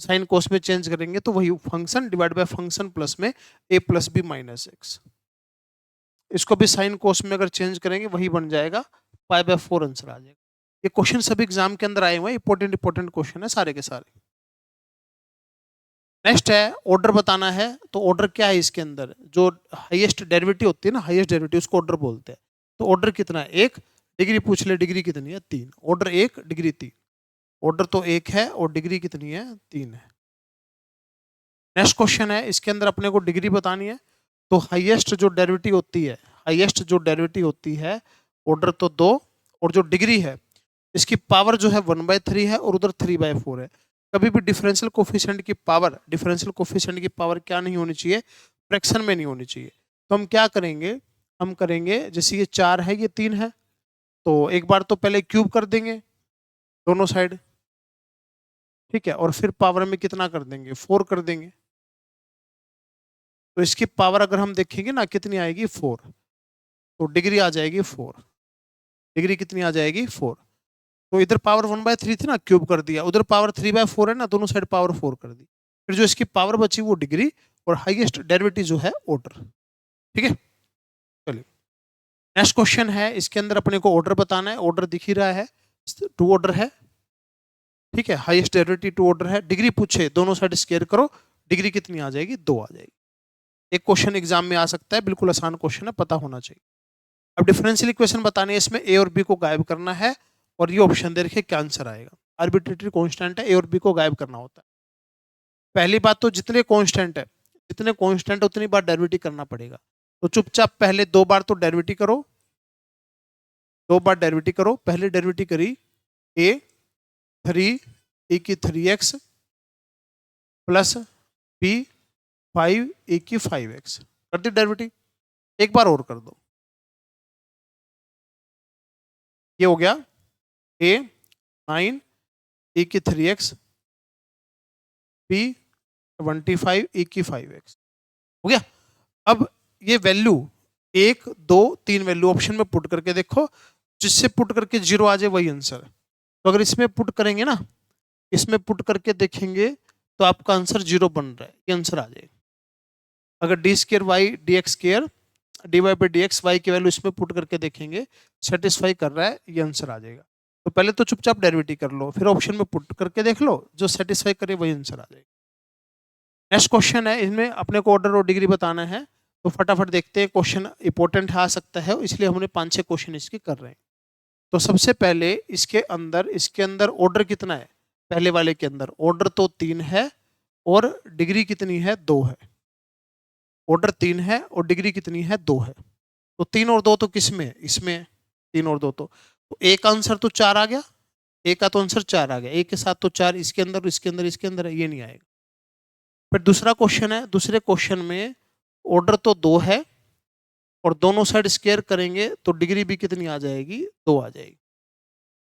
साइन कोस में चेंज करेंगे तो वही function divide by function plus में a plus B minus X, इसको भी साइन कोस में अगर चेंज करेंगे वही बन जाएगा, पाई/4 आंसर आ जाएगा। ये क्वेश्चन सभी एग्जाम के अंदर आए हुए हैं, इंपॉर्टेंट क्वेश्चन है सारे के सारे। नेक्स्ट है ऑर्डर बताना है, तो ऑर्डर क्या है इसके अंदर, जो हाईएस्ट डेरिवेटिव होती है ना, हाईएस्ट डेरिवेटिव उसको ऑर्डर बोलते हैं। तो ऑर्डर कितना है, 1 डिग्री पूछ ले, डिग्री कितनी है 3, ऑर्डर 1 डिग्री 3, ऑर्डर तो 1 है और डिग्री कितनी है 3 है। नेक्स्ट क्वेश्चन है, इसके अंदर अपने को डिग्री बतानी है, तो हाईएस्ट जो डेरिवेटिव होती है, हाईएस्ट जो डेरिवेटिव होती है ऑर्डर तो 2, और जो डिग्री है इसकी पावर जो है 1/3 है और उधर 3/4 है। कभी भी डिफरेंशियल कोफिशिएंट की पावर, डिफरेंशियल कोफिशिएंट की पावर क्या नहीं होनी चाहिए, फ्रैक्शन में नहीं होनी चाहिए। तो हम क्या करेंगे, हम करेंगे जैसे ये 4 है ये 3 है, तो एक बार तो पहले क्यूब कर देंगे दोनों साइड, ठीक है, और फिर पावर में कितना कर देंगे 4 कर देंगे, तो इसकी पावर अगर हम देखेंगे ना कितनी आएगी 4, तो डिग्री आ जाएगी 4, डिग्री कितनी आ जाएगी 4। तो इधर पावर 1/3 थी ना, क्यूब कर दिया, उधर पावर 3/4 है ना, दोनों साइड पावर 4 कर दी, फिर जो इसकी पावर बची वो डिग्री, और हाईएस्ट डेरिवेटिव जो है ऑर्डर। ठीक है, चलिए नेक्स्ट क्वेश्चन है, इसके अंदर अपने को ऑर्डर बताना है, ऑर्डर दिख ही रहा है, 2 ऑर्डर है, ठीक है, हाईएस्ट डेरिवेटिव 2 ऑर्डर है, डिग्री पूछे दोनों साइड स्क्वायर करो, डिग्री कितनी आ जाएगी 2 आ जाएगी। एक क्वेश्चन एग्जाम में आ सकता है, बिल्कुल आसान क्वेश्चन है, पता होना चाहिए। अब डिफरेंशियल इक्वेशन बताने है, इसमें ए और बी को गायब करना है, और ये ऑप्शन दे रखे क्या आंसर आएगा। आर्बिट्रेटरी कांस्टेंट है, ए और बी को गायब करना होता है। पहली बात तो जितने कांस्टेंट है, जितने कांस्टेंट उतनी बार डेरिवेटिव करना पड़ेगा, तो चुपचाप पहले 2 बार तो डेरिवेटिव करो, 2 बार डेरिवेटिव करो, पहले डेरिवेटिव करी ए 3 ए की 3x प्लस बी 5 ए की 5x, कर दी डेरिवेटिव, एक बार और कर दो, ये हो गया ए 9 ए की 3x बी 25 ए की 5x, हो गया। अब ये वैल्यू 1 2 3 वैल्यू ऑप्शन में पुट करके देखो, जिससे पुट करके 0 आ जाए वही आंसर। तो अगर इसमें पुट करेंगे ना, इसमें पुट करके देखेंगे तो आपका आंसर 0 बन रहा है, ये आंसर आ जाएगा। अगर d² y dx² dy by dx y की वैल्यू इसमें पुट करके देखेंगे, सेटिस्फाई कर रहा है, ये आंसर आ जाएगा। तो पहले तो चुपचाप डेरिवेटिव कर लो, फिर ऑप्शन में पुट करके देख लो, जो सेटिस्फाई करे वही आंसर आ जाएगा। नेक्स्ट क्वेश्चन है, इसमें अपने को ऑर्डर और डिग्री बताना है, तो फटाफट देखते हैं, क्वेश्चन इंपॉर्टेंट आ सकता है, इसलिए हमने 5-6 क्वेश्चन इसके कर रहे हैं। तो सबसे पहले इसके अंदर ऑर्डर कितना है, पहले वाले के अंदर ऑर्डर तो 3 है और डिग्री कितनी है 2 है, ऑर्डर 3 है और डिग्री कितनी है 2 है, तो 3 और 2 तो किस में, इसमें 3 और 2 तो एक आंसर तो 4 आ गया, एक का तो आंसर 4 आ गया, एक के साथ तो 4 इसके अंदर इसके अंदर इसके अंदर है, ये नहीं आएगा। फिर दूसरा क्वेश्चन है, दूसरे क्वेश्चन में ऑर्डर तो 2 है और दोनों साइड स्क्वायर करेंगे तो डिग्री भी कितनी आ जाएगी 2 आ जाएगी,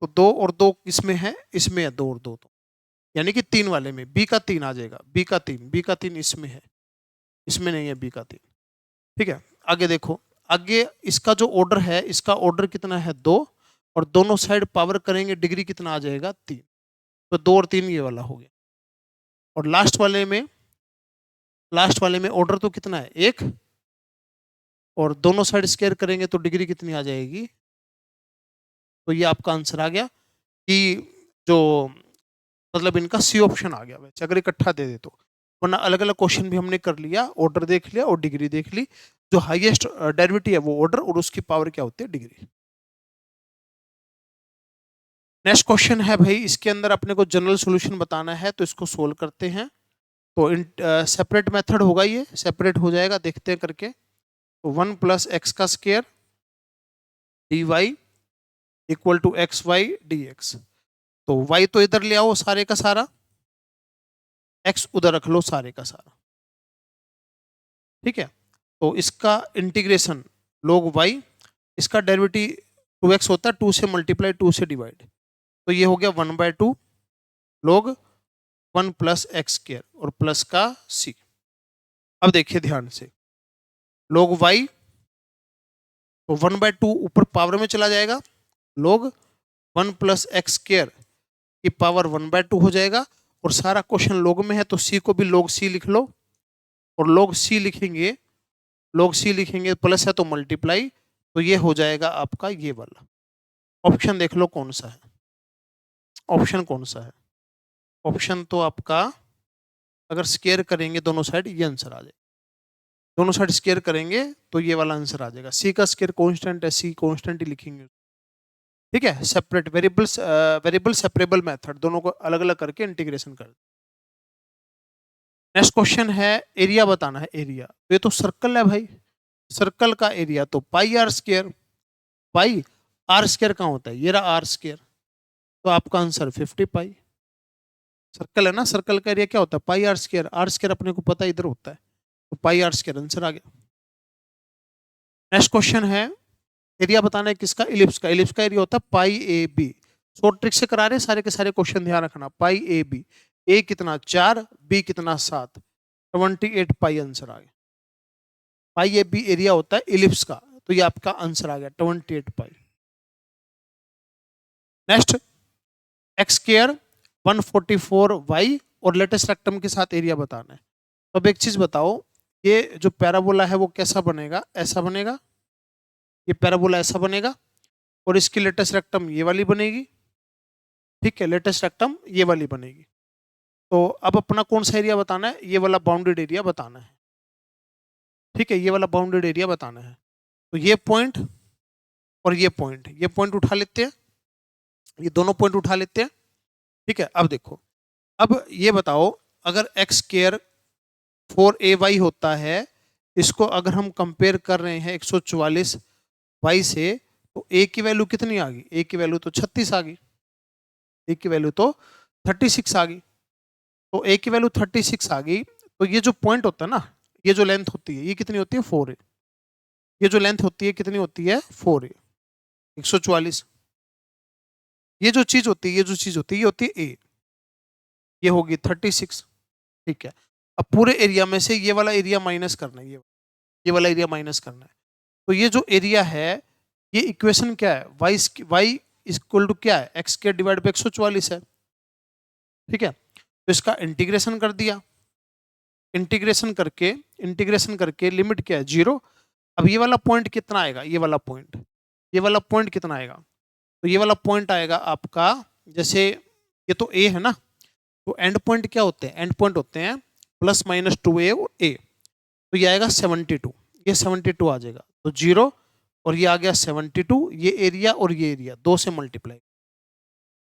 तो 2 और 2 किसमें है, इसमें है 2 और 2 तो, यानी कि 3 वाले में बी का 3 आ जाएगा, बी का 3 इसमें है, इसमें नहीं है बी का 3। ठीक है, आगे देखो, आगे इसका जो ऑर्डर है, इसका ऑर्डर कितना है 2, और दोनों साइड पावर करेंगे डिग्री कितना आ जाएगा 3, तो 2 और 3 ये वाला हो गया। और लास्ट वाले में ऑर्डर तो कितना है 1, और दोनों साइड स्क्वायर करेंगे तो डिग्री कितनी आ जाएगी, तो ये आपका आंसर आ गया कि जो मतलब इनका सी ऑप्शन आ गया, वैसे अगर इकट्ठा दे दे तो, वरना अलग अलग क्वेश्चन भी हमने कर लिया, ऑर्डर देख लिया और डिग्री देख ली, जो हाईएस्ट डेरिवेटिव है वो ऑर्डर और उसकी पावर क्या होती है डिग्री। नेक्स्ट क्वेश्चन है भाई, इसके अंदर अपने को जनरल सॉल्यूशन बताना है, तो इसको सोल्व करते हैं। तो सेपरेट मेथड होगा, ये सेपरेट हो जाएगा, देखते हैं करके। तो 1 प्लस एक्स का square D Y equal to X Y D x. तो y तो इधर ले आओ सारे का सारा, x उधर रख लो सारे का सारा, ठीक है। तो इसका इंटीग्रेशन log y, इसका डेरिवेटिव 2x होता है, 2 से मल्टीप्लाई 2 से डिवाइड, तो ये हो गया 1/2 log 1 प्लस एक्स स्क्वायर और प्लस का c। अब देखिए ध्यान से, log y तो 1/2 ऊपर पावर में चला जाएगा, log 1 प्लस एक्स स्क्वायर की पावर 1/2 हो जाएगा, और सारा क्वेश्चन log में है तो c को भी log c लिख लो, और log c लिखेंगे प्लस है तो मल्टीप्लाई, तो ये हो जाएगा आपका ये वाला ऑप्शन। देख लो कौन सा है ऑप्शन, कौन सा है ऑप्शन। तो आपका अगर स्क्वायर करेंगे दोनों साइड ये आंसर आ जाएगा, दोनों साइड स्क्वायर करेंगे तो ये वाला आंसर आ जाएगा। सी का स्क्वायर कांस्टेंट है, सी कांस्टेंट ही लिखेंगे, ठीक है। सेपरेट वेरिएबल सेपरेबल मेथड, दोनों को अलग अलग करके इंटीग्रेशन कर। नेक्स्ट क्वेश्चन है एरिया बताना है, एरिया। तो ये तो सर्कल है भाई, सर्कल का एरिया तो pi r square, pi r square कहाँ होता है, ये रहा आर स्क्वायर, तो आपका आंसर 50 पाई। सर्कल है ना, सर्कल का एरिया क्या होता है, पाई आर स्क्वायर, आर स्क्वायर अपने को पता है इधर होता है, तो पाई आर स्क्वायर आंसर आ गया। नेक्स्ट क्वेश्चन है एरिया बताना है किसका, इलिप्स का। इलिप्स का एरिया होता है पाई ए बी। शॉर्ट ट्रिक से करा रहे सारे के सारे क्वेश्चन, ध्यान रखना। पाई ए बी, ए कितना 4, बी कितना 7, 28 पाई आंसर आ गया। पाई ए बी एरिया होता है इलिप्स का, तो ये आपका आंसर आ गया 28 पाई। नेक्स्ट एक्स स्क्वायर 144 वाई और लेटेस्ट रेक्टम के साथ एरिया बताना है। तो अब एक चीज बताओ, ये जो पैराबोला है वो कैसा बनेगा, ऐसा बनेगा, ये पैराबोला ऐसा बनेगा, और इसकी लेटेस्ट रेक्टम ये वाली बनेगी, ठीक है, लेटेस्ट रेक्टम ये वाली बनेगी। तो अब अपना कौन सा एरिया बताना है, ये वाला बाउंडेड एरिया बताना है, ठीक है, ये वाला बाउंडेड एरिया बताना है। तो ये पॉइंट और ये पॉइंट उठा लेते हैं, ये दोनों पॉइंट उठा लेते हैं, ठीक है। अब देखो, अब ये बताओ, अगर एक्स स्क्वायर 4ay होता है, इसको अगर हम कंपेयर कर रहे हैं 144 y से, तो a की वैल्यू कितनी आ गई, a की वैल्यू तो 36 आ गई, a की वैल्यू तो 36 आ गई। तो a की वैल्यू 36 आ गई, तो ये जो पॉइंट होता है ना, ये जो लेंथ होती है ये कितनी होती है 4a, ये जो लेंथ होती है कितनी होती है 4a, 144। ये जो चीज होती है ये होती है a, ये होगी 36, ठीक है। अब पूरे एरिया में से ये वाला एरिया माइनस करना है, ये वाला एरिया माइनस करना है। तो ये जो एरिया है, ये इक्वेशन क्या है, y इक्वल टू क्या है, एक्स स्क्वायर डिवाइड बाई 144 है, ठीक है। तो इसका इंटीग्रेशन कर दिया, इंटीग्रेशन करके लिमिट क्या है 0। अब ये वाला पॉइंट कितना आएगा, ये वाला पॉइंट कितना आएगा, तो ये वाला पॉइंट आएगा आपका, जैसे ये तो a है ना, तो एंड पॉइंट क्या होते हैं, एंड पॉइंट होते हैं +-2a और a, तो ये आएगा 72, ये 72 आ जाएगा, तो 0 और ये आ गया 72, ये एरिया और ये एरिया 2 से मल्टीप्लाई।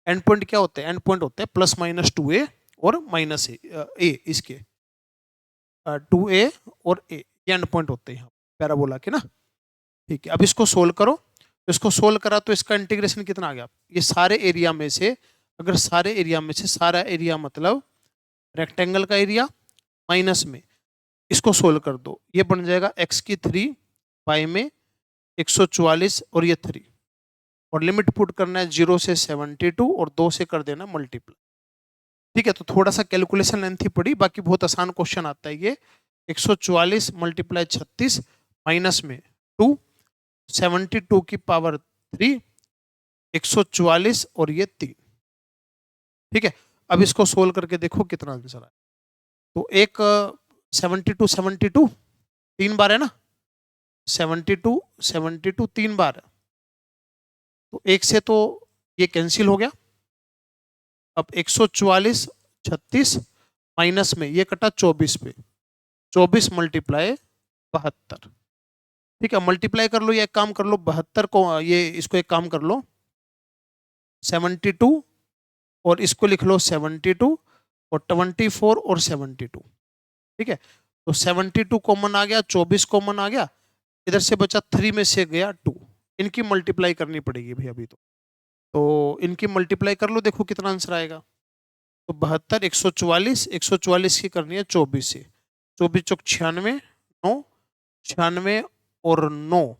एंड पॉइंट क्या होते हैं, एंड पॉइंट होते हैं +-2a और -a, इसके 2a और a, ये एंड पॉइंट होते हैं पैराबोला के ना, ठीक है। अब इसको सोल्व करो, तो इसको सोल्व करा तो इसका इंटीग्रेशन कितना आ गया, ये सारे एरिया में से, अगर सारे एरिया में से सारा एरिया मतलब रेक्टेंगल का एरिया माइनस में, इसको सोल्व कर दो, ये बन जाएगा x की 3 पाई में 144 और ये 3, और लिमिट पुट करना है 0 से 72 और 2 से कर देना मल्टीप्लाई, ठीक है। तो थोड़ा सा कैलकुलेशन लेंथी पड़ी, बाकी बहुत आसान क्वेश्चन आता है ये। 144 मल्टीप्लाई 36 माइनस में 2, 72 की पावर 3, 144 और ये 3, ठीक है। अब इसको सोल्व करके देखो कितना आंसर आया। तो एक 72 3 बार है ना, 72 3 बार है, तो एक से तो ये कैंसिल हो गया। अब 144 36 माइनस में ये कटा 24 पे, 24 मल्टीप्लाई 72, ठीक है। मल्टीप्लाई कर लो या एक काम कर लो, 72 को ये इसको एक काम कर लो 72 और इसको लिख लो 72, और 24 और 72, ठीक है। तो 72 कॉमन आ गया, 24 कॉमन आ गया, इधर से बचा 3 में से गया 2, इनकी मल्टीप्लाई करनी पड़ेगी भाई अभी तो इनकी मल्टीप्लाई कर लो, देखो कितना आंसर आएगा। तो 72, 144, 144 की करनी है 24 से, 24 चौक 96, 9, 96 और 9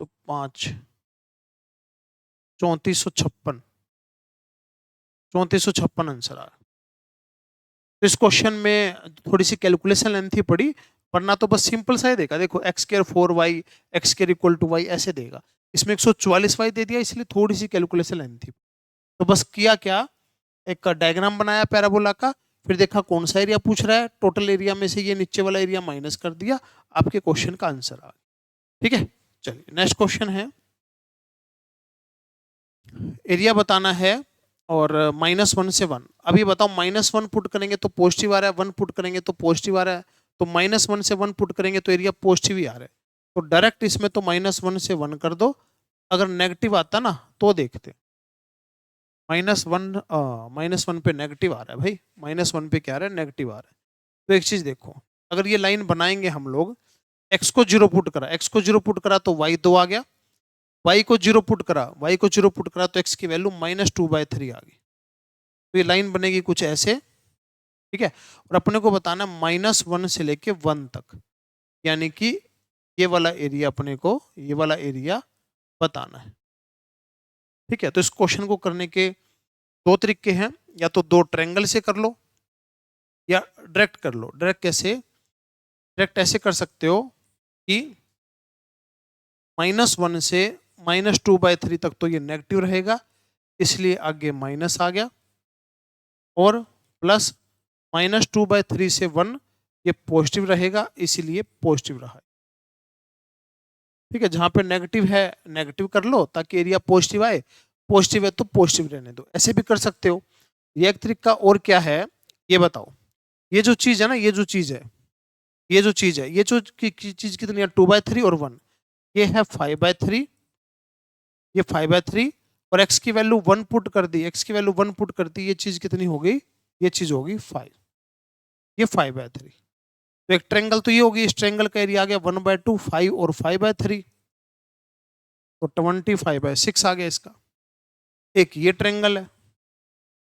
तो 5, 3456, 3456 आंसर आ रहा है। तो इस क्वेश्चन में थोड़ी सी कैलकुलेशन लेंथी पड़ी, वरना तो बस सिंपल सा ही देगा, देखो X square 4y X square equal to Y ऐसे देगा। इसमें 144y दे दिया, इसलिए थोड़ी सी कैलकुलेशन लेंथी। तो बस किया क्या, एक डायग्राम बनाया पैराबोला का, फिर देखा कौन सा एरिया पूछ रहा है, टोटल एरिया में से ये नीचे वाला एरिया माइनस कर दिया, आपके क्वेश्चन का आंसर आ गया। ठीक है, चलिए नेक्स्ट क्वेश्चन है, एरिया बताना है और -1 से 1। अभी बताओ -1 पुट करेंगे तो पॉजिटिव आ रहा है, 1 पुट करेंगे तो पॉजिटिव आ रहा है, तो -1 से 1 पुट करेंगे तो एरिया पॉजिटिव ही आ रहा है। तो डायरेक्ट इसमें तो -1 से 1 कर दो, अगर नेगेटिव आता ना तो देखते। -1 पे नेगेटिव आ रहा है भाई, -1 पे क्या आ रहा है, नेगेटिव आ रहा है। तो एक चीज देखो, अगर ये लाइन बनाएंगे हम लोग, x को 0 पुट करा, x को 0 पुट करा तो y 2 आ गया, y को 0 पुट करा, y को 0 पुट करा तो x की वैल्यू -2/3 आ गई। तो ये लाइन बनेगी कुछ ऐसे, ठीक है। और अपने को बताना -1 से लेके 1 तक, यानी कि ये वाला एरिया अपने को, ये वाला एरिया बताना है। ठीक है, तो इस क्वेश्चन को करने के दो तरीके हैं, या तो दो ट्रायंगल से कर लो या डायरेक्ट कर लो। डायरेक्ट कैसे, डायरेक्ट ऐसे कर सकते हो कि -1 से -2/3 तक तो ये नेगेटिव रहेगा, इसलिए आगे माइनस आ गया, और प्लस -2/3 से 1 ये पॉजिटिव रहेगा, इसीलिए पॉजिटिव रहा। ठीक है, जहां पे नेगेटिव है नेगेटिव कर लो ताकि एरिया पॉजिटिव आए, पॉजिटिव है तो पॉजिटिव रहने दो, ऐसे भी कर सकते हो। ये एक तरीका और क्या है, ये बताओ। ये जो चीज है ना, ये जो चीज है, ये जो चीज है, ये जो चीज कितनी है, 2/3 और 1, ये है 5/3, ये 5/3, और x की वैल्यू 1 पुट कर दी, x की वैल्यू 1 पुट कर दी, ये चीज कितनी हो गई, ये चीज होगी 5, ये 5/3। तो एक ट्रायंगल तो ये होगी, इस ट्रायंगल का एरिया आ गया 1/2, 5 और 5/3, तो 25/6 आ गया इसका। एक ये ट्रायंगल है,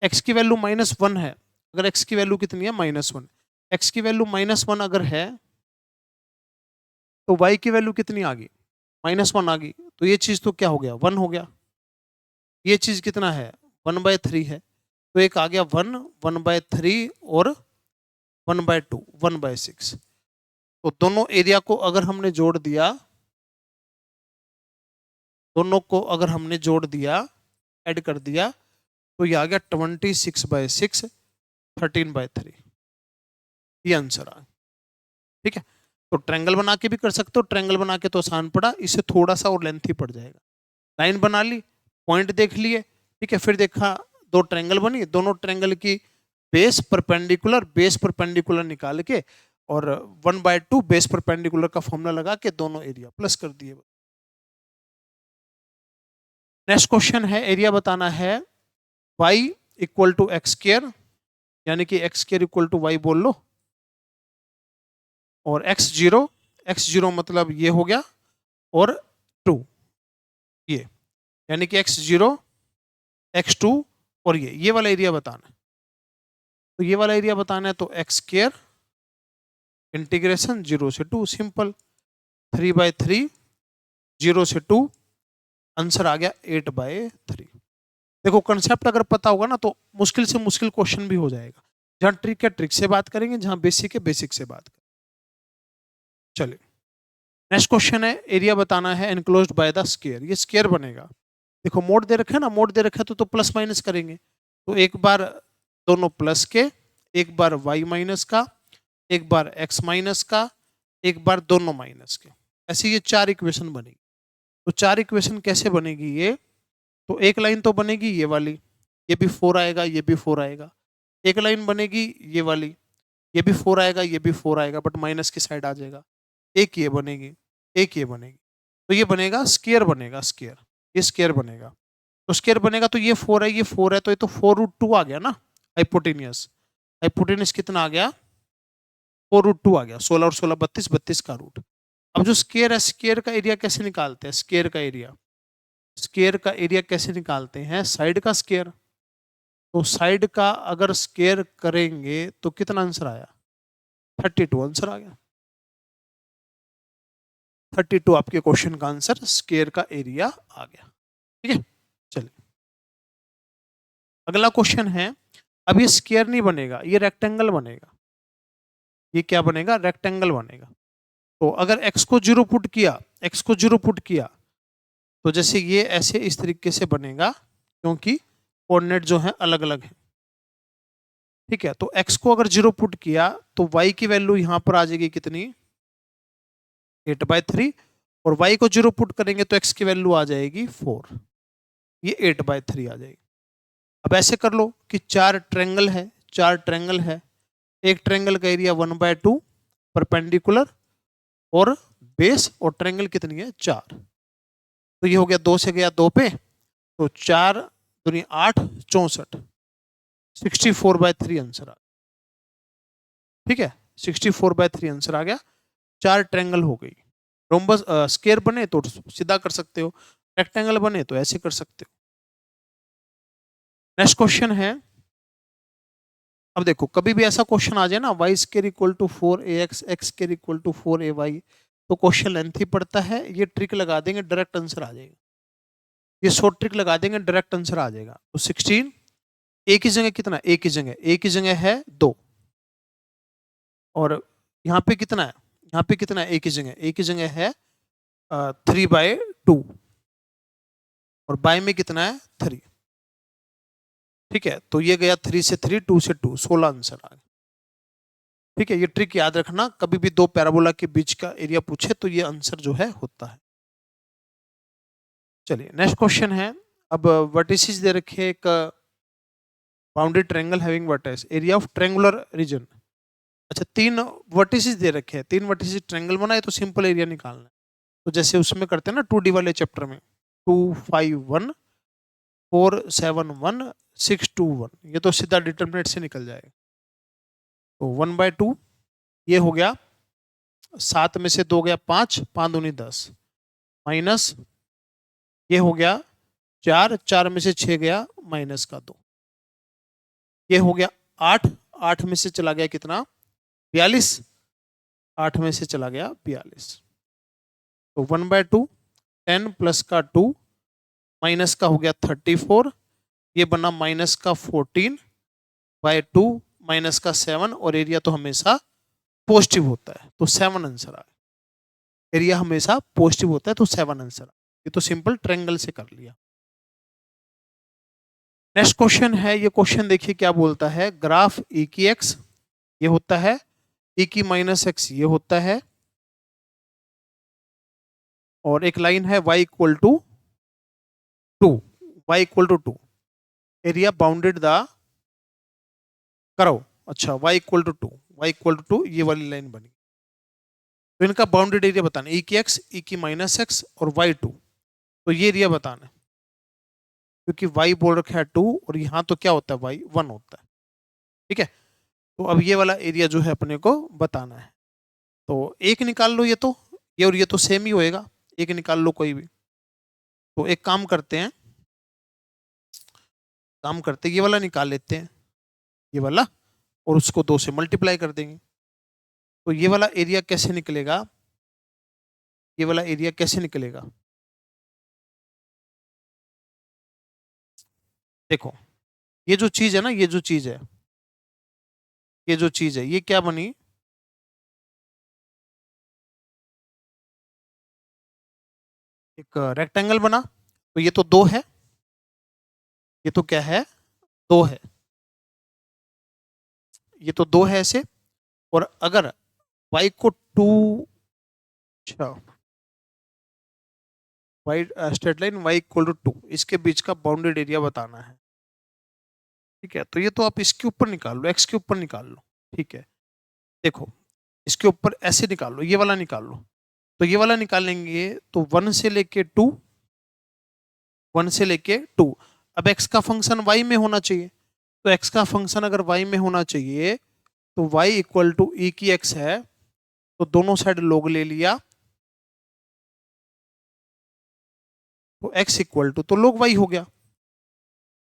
x की वैल्यू -1 है, अगर x की वैल्यू कितनी है, -1, x की वैल्यू -1 अगर है तो y की वैल्यू कितनी आ गई, -1 आ गई, तो ये चीज तो क्या हो गया, 1 हो गया। ये चीज कितना है, 1/3 है, तो एक आ गया 1, 1/3 और 1/2, 1/6। तो दोनों एरिया को अगर हमने जोड़ दिया, दोनों को अगर हमने जोड़ दिया, ऐड कर दिया, तो ये आ गया 26/6, 13/3, ये आंसर आ गया। ठीक है, तो ट्रायंगल बना के भी कर सकते हो, ट्रायंगल बना के तो आसान पड़ा, इससे थोड़ा सा और लेंथी पड़ जाएगा। लाइन बना ली, पॉइंट देख लिए, ठीक है, फिर देखा दो ट्रायंगल बनी, दोनों ट्रायंगल की बेस परपेंडिकुलर निकाल के और 1/2 बेस परपेंडिकुलर का फॉर्मूला लगा के दोनों एरिया प्लस कर दिए। नेक्स्ट क्वेश्चन है, एरिया बताना है y equal to X square, यानी कि X square equal to Y बोल लो, और x0 मतलब ये हो गया, और 2 ये, यानी कि x0 x2 और ये वाला एरिया बताना है। तो ये वाला एरिया बताना है तो एक्स स्क्वायर इंटीग्रेशन 0 से 2, सिंपल, 3/3, 0 से 2, आंसर आ गया 8/3। देखो कंसेप्ट अगर पता होगा ना तो मुश्किल से मुश्किल क्वेश्चन भी हो जाएगा, जहां ट्रिक है ट्रिक से बात करेंगे, जहां बेसिक है बेसिक से बात करेंगे। चलिए नेक्स्ट क्वेश्चन है, एरिया बताना है एनक्लोज्ड बाय द स्क्वायर, ये स्क्वायर बनेगा। देखो मोड दे रखा है ना, मोड दे रखा है तो प्लस माइनस करेंगे, तो एक बार दोनों प्लस के, एक बार y माइनस का, एक बार x माइनस का, एक बार दोनों माइनस के, ऐसे ये 4 इक्वेशन बनेगी। तो 4 इक्वेशन कैसे बनेगी ये, तो एक लाइन तो बनेगी ये वाली, ये भी 4 आएगा, ये भी 4 आएगा, एक लाइन बनेगी ये वाली, ये भी 4 आएगा, ये भी 4 आएगा, बट माइनस की साइड आ जाएगा, एक ये बनेगी, एक ये बनेगी, तो ये बनेगा स्क्वायर, बनेगा स्क्वायर, ये स्क्वायर बनेगा। तो स्क्वायर बनेगा तो ये 4 है, ये 4 है, तो ये तो 4√2 आ गया ना हाइपोटेनियस। हाइपोटेनियस कितना आ गया? 4√2 आ गया। 16 और 16 32, 32 का रूट। अब जो स्क्वायर है, स्क्वायर का एरिया कैसे निकालते हैं? स्क्वायर का एरिया, स्क्वायर का एरिया कैसे निकालते हैं? साइड का स्क्वायर। तो साइड का अगर स्क्वायर करेंगे तो कितना आंसर आया? 32 आंसर आ गया। 32 आपके क्वेश्चन का आंसर, स्क्वायर का एरिया आ गया। ठीक है, चलिए अगला क्वेश्चन है। अब ये स्क्वायर नहीं बनेगा, ये रेक्टेंगल बनेगा। ये क्या बनेगा? रेक्टेंगल बनेगा। तो अगर x को 0 पुट किया, x को 0 पुट किया, तो जैसे ये ऐसे इस तरीके से बनेगा, क्योंकि कोऑर्डिनेट जो है अलग अलग है। ठीक है, तो x को अगर 0 पुट किया तो y की वैल्यू यहां पर आ जाएगी कितनी? 8/3। और y को 0 पुट करेंगे तो x की वैल्यू आ जाएगी 4, ये 8/3 आ जाएगी। अब ऐसे कर लो कि 4 ट्रायंगल है, 4 ट्रायंगल है, एक ट्रायंगल का एरिया 1/2 परपेंडिकुलर और बेस, और ट्रायंगल कितनी है? 4। तो ये हो गया 2 से गया 2 पे, तो 4 दूनी 8, 64, 64/3 आंसर आ गया। ठीक है, 64/3 आंसर आ गया। 4 ट्रायंगल हो गई। रोम्बस स्क्वायर बने तो सीधा कर सकते हो, रेक्टेंगल बने तो ऐसे कर सकते हो। नेक्स्ट क्वेश्चन है। अब देखो कभी भी ऐसा क्वेश्चन आ जाए ना, Y square equal to 4ax, X square equal to 4ay, तो क्वेश्चन लेंथी पड़ता है। ये ट्रिक लगा देंगे, डायरेक्ट आंसर आ जाएगा। ये शॉर्ट ट्रिक लगा देंगे, डायरेक्ट आंसर आ जाएगा। तो 16 ए की जगह कितना? ए की जगह, ए की जगह है 2, और यहाँ पे कितना है? यहाँ पे कितना है? ए की जगह, ए की जगह है 3/2, और बाय में कितना है? 3। ठीक है, तो ये गया 3 से 3, 2 से 2, 16 आंसर आ गया। ठीक है, ये ट्रिक याद रखना, कभी भी दो पैराबोला के बीच का एरिया पूछे तो ये आंसर जो है होता है। चलिए नेक्स्ट क्वेश्चन है। अब वर्टिसेस दे रखे, एक boundary triangle having vertex, area of triangular region. अच्छा, 3 वर्टिसेस दे रखे हैं, 3 वर्टिसेस ट्रायंगल बनाए तो सिंपल एरिया निकालना है। तो जैसे उसमें करते हैं ना 2D वाले चैप्टर में, 2 5 1 4 7 1 6 2 1, ये तो सीधा डिटरमिनेंट से निकल जाएगा। तो 1/2 ये हो गया, 7 में से 2 गया 5, 5 दूनी 10, माइनस ये हो गया 4, 4 में से 6 गया माइनस का 2, ये हो गया 8, 8 में से चला गया कितना? 42, 8 में से चला गया 42। तो 1/2, 10 प्लस का 2 माइनस का हो गया 34, ये बना माइनस का 14/2 माइनस का 7, और एरिया तो हमेशा पॉजिटिव होता है, तो 7 आंसर आ गया। एरिया हमेशा पॉजिटिव होता है तो 7 आंसर। ये तो सिंपल ट्रायंगल से कर लिया। नेक्स्ट क्वेश्चन है। ये क्वेश्चन देखिए क्या बोलता है। ग्राफ e की x ये होता है, e की माइनस x ये होता है, और एक लाइन है y equal to 2, y equal to 2, area bounded the करो। अच्छा, y equal to 2, y equal to 2, ये वाली लाइन बनी। तो इनका बाउंडेड एरिया बताना, e की x, e की माइनस x और y2, तो ये एरिया बताना है। क्योंकि y बोल रखा है 2, और यहाँ तो क्या होता है? y 1 होता है। ठीक है, तो अब ये वाला एरिया जो है अपने को बताना है। तो एक निकाल लो, ये तो ये और ये तो सेम ही होएगा, एक निकाल लो कोई भी। तो एक काम करते हैं, ये वाला निकाल लेते हैं, ये वाला, और उसको 2 से मल्टीप्लाई कर देंगे। तो ये वाला एरिया कैसे निकलेगा? ये वाला एरिया कैसे निकलेगा? देखो, ये जो चीज है ना, ये जो चीज है, ये जो चीज है, ये क्या बनी? एक रेक्टेंगल बना। तो ये तो 2 है, ये तो क्या है? 2 है, ये तो 2 है ऐसे। और अगर y को 2, अच्छा, y straight line y equal to 2, इसके बीच का बाउंडेड एरिया बताना है। ठीक है, तो ये तो आप इसके ऊपर निकाल लो, x के ऊपर निकाल लो। ठीक है, देखो इसके ऊपर ऐसे निकाल लो, ये वाला निकाल लो। तो ये वाला निकालेंगे तो 1 से लेके 2, 1 से लेके 2। अब x का फंक्शन y में होना चाहिए, तो x का फंक्शन अगर y में होना चाहिए तो y इक्वल टू ई की x है, तो दोनों साइड log ले लिया, तो x इक्वल टू तो log y हो गया,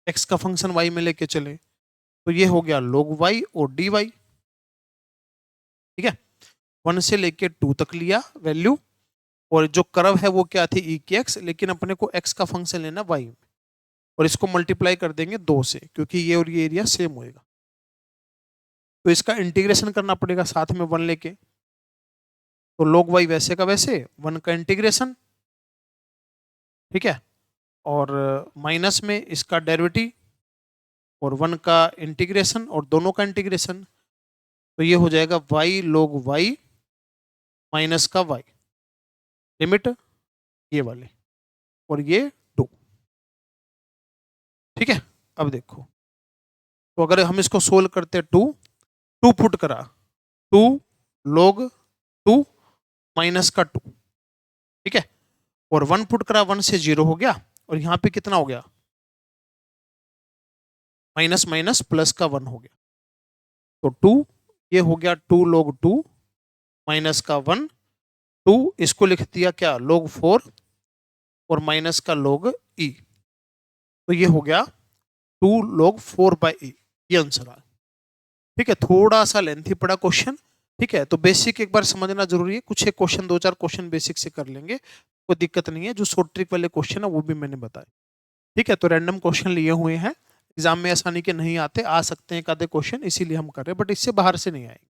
x का फंक्शन y में लेके चले तो ये हो गया log y और dy। ठीक है, 1 से लेके 2 तक लिया वैल्यू, और जो कर्व है वो क्या थी, ई की एक्स, लेकिन अपने को x का फंक्शन लेना y में, और इसको मल्टीप्लाई कर देंगे 2 से, क्योंकि ये और ये एरिया सेम होएगा, तो इसका इंटीग्रेशन करना पड़ेगा साथ में 1 लेके, तो log y वैसे का वैसे 1 का इंटीग्रेशन, ठीक है, और माइनस में इसका डेरिवेटिव और 1 का इंटीग्रेशन और दोनों का इंटीग्रेशन, तो ये हो जाएगा y log y माइनस का y, लिमिट ये वाली, और ये 2। ठीक है, अब देखो, तो अगर हम इसको सोल्व करते 2 पुट करा, 2 log 2 माइनस का 2, ठीक है, और 1 पुट करा, 1 से 0 हो गया, और यहाँ पे कितना हो गया, माइनस माइनस प्लस का 1 हो गया, तो 2 ये हो गया 2 log 2 माइनस का 1, 2 इसको लिख दिया क्या log 4 और माइनस का log e, तो ये हो गया 2 log 4 बाई e, ये आंसर आ। ठीक है, थोड़ा सा लेंथी पड़ा क्वेश्चन, ठीक है, तो बेसिक एक बार समझना जरूरी है, कुछ एक क्वेश्चन 2-4 क्वेश्चन बेसिक से कर लेंगे, कोई दिक्कत नहीं है, जो शॉर्ट ट्रिक वाले क्वेश्चन है वो भी मैंने बताया। ठीक है, तो रैंडम क्वेश्चन लिए हुए हैं, एग्जाम में ऐसा नहीं कि नहीं आते, आ सकते हैं एक आधे क्वेश्चन, इसीलिए हम कर रहे हैं, बट इससे बाहर से नहीं आएंगे।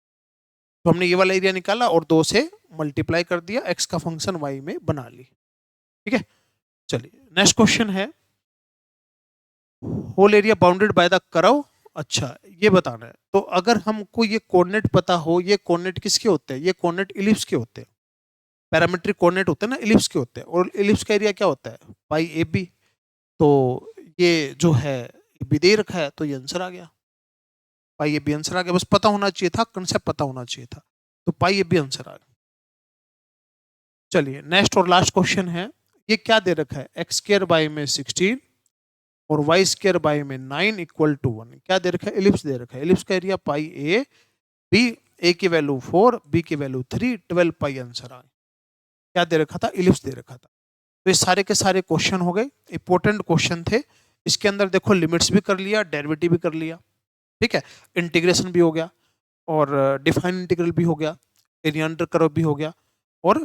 तो हमने ये वाला एरिया निकाला और 2 से मल्टीप्लाई कर दिया, एक्स का फंक्शन वाई में बना ली। ठीक है, चलिए नेक्स्ट क्वेश्चन है, whole area bounded by the curve. अच्छा, ये बताना है, तो अगर हमको ये कोऑर्डिनेट पता हो, ये कोऑर्डिनेट किसके होते हैं, ये कोऑर्डिनेट इलिप्स के होते हैं, पैरामीट्रिक कोऑर्डिनेट होते हैं ना, इलिप्स के होते हैं, और इलिप्स का एरिया क्या होता है, पाई ए बी, तो ये जो है बी दे रखा है, तो ये आंसर आ गया, पाई ए बी आंसर आ गया, बस पता होना चाहिए था, कंसेप्ट पता होना चाहिए था, तो पाई ए बी आंसर आ गया। चलिए नेक्स्ट और लास्ट क्वेश्चन है, ये क्या दे रखा है, एक्स स्क्वायर बाई में 16 और वाई स्क्वायर बाई में 9 इक्वल टू 1, क्या दे रखा है, इलिप्स दे रखा है, इलिप्स का एरिया पाई ए बी, ए की वैल्यू 4, बी की वैल्यू 3, 12 पाई आंसर आ गया। क्या दे रखा था, इलिप्स दे रखा था। तो ये सारे के सारे क्वेश्चन हो गए, इंपॉर्टेंट क्वेश्चन थे, इसके अंदर देखो लिमिट्स भी कर लिया, डेरिवेटिव भी कर लिया, ठीक है, इंटीग्रेशन भी हो गया, और डिफाइन इंटीग्रल भी हो गया, एरिया अंडर कर्व भी हो गया, और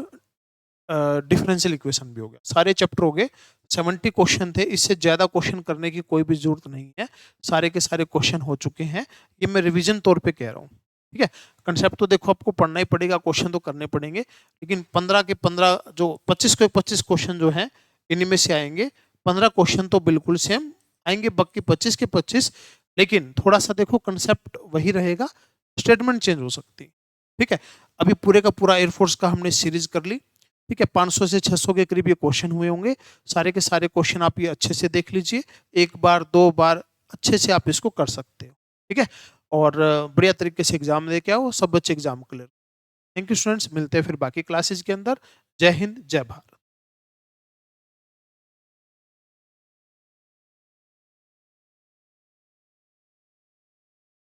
डिफरेंशियल इक्वेशन भी हो गया, सारे चैप्टर हो गए। 70 क्वेश्चन थे, इससे ज्यादा क्वेश्चन करने की कोई भी जरूरत नहीं है, सारे के सारे क्वेश्चन हो चुके हैं, ये मैं रिवीजन तौर पे कह रहा हूँ। ठीक है, कंसेप्ट तो देखो आपको पढ़ना ही पड़ेगा, क्वेश्चन तो करने पड़ेंगे, लेकिन 15 के 15 जो 25 के 25 क्वेश्चन जो हैं इनमें से आएंगे, 15 क्वेश्चन तो बिल्कुल सेम आएंगे, बाकी 25 के 25, लेकिन थोड़ा सा देखो कंसेप्ट वही रहेगा, स्टेटमेंट चेंज हो सकती है। ठीक है, अभी पूरे का पूरा एयरफोर्स का हमने सीरीज कर ली, ठीक है, 500 से 600 के करीब ये क्वेश्चन हुए होंगे, सारे के सारे क्वेश्चन आप ये अच्छे से देख लीजिए, एक बार 2 बार अच्छे से आप इसको कर सकते हो। ठीक है, और बढ़िया तरीके से एग्जाम दे के आओ, सब बच्चे exam clear. Thank you students, मिलते हैं फिर बाकी क्लासेज के अंदर। जय हिंद, जय भारत।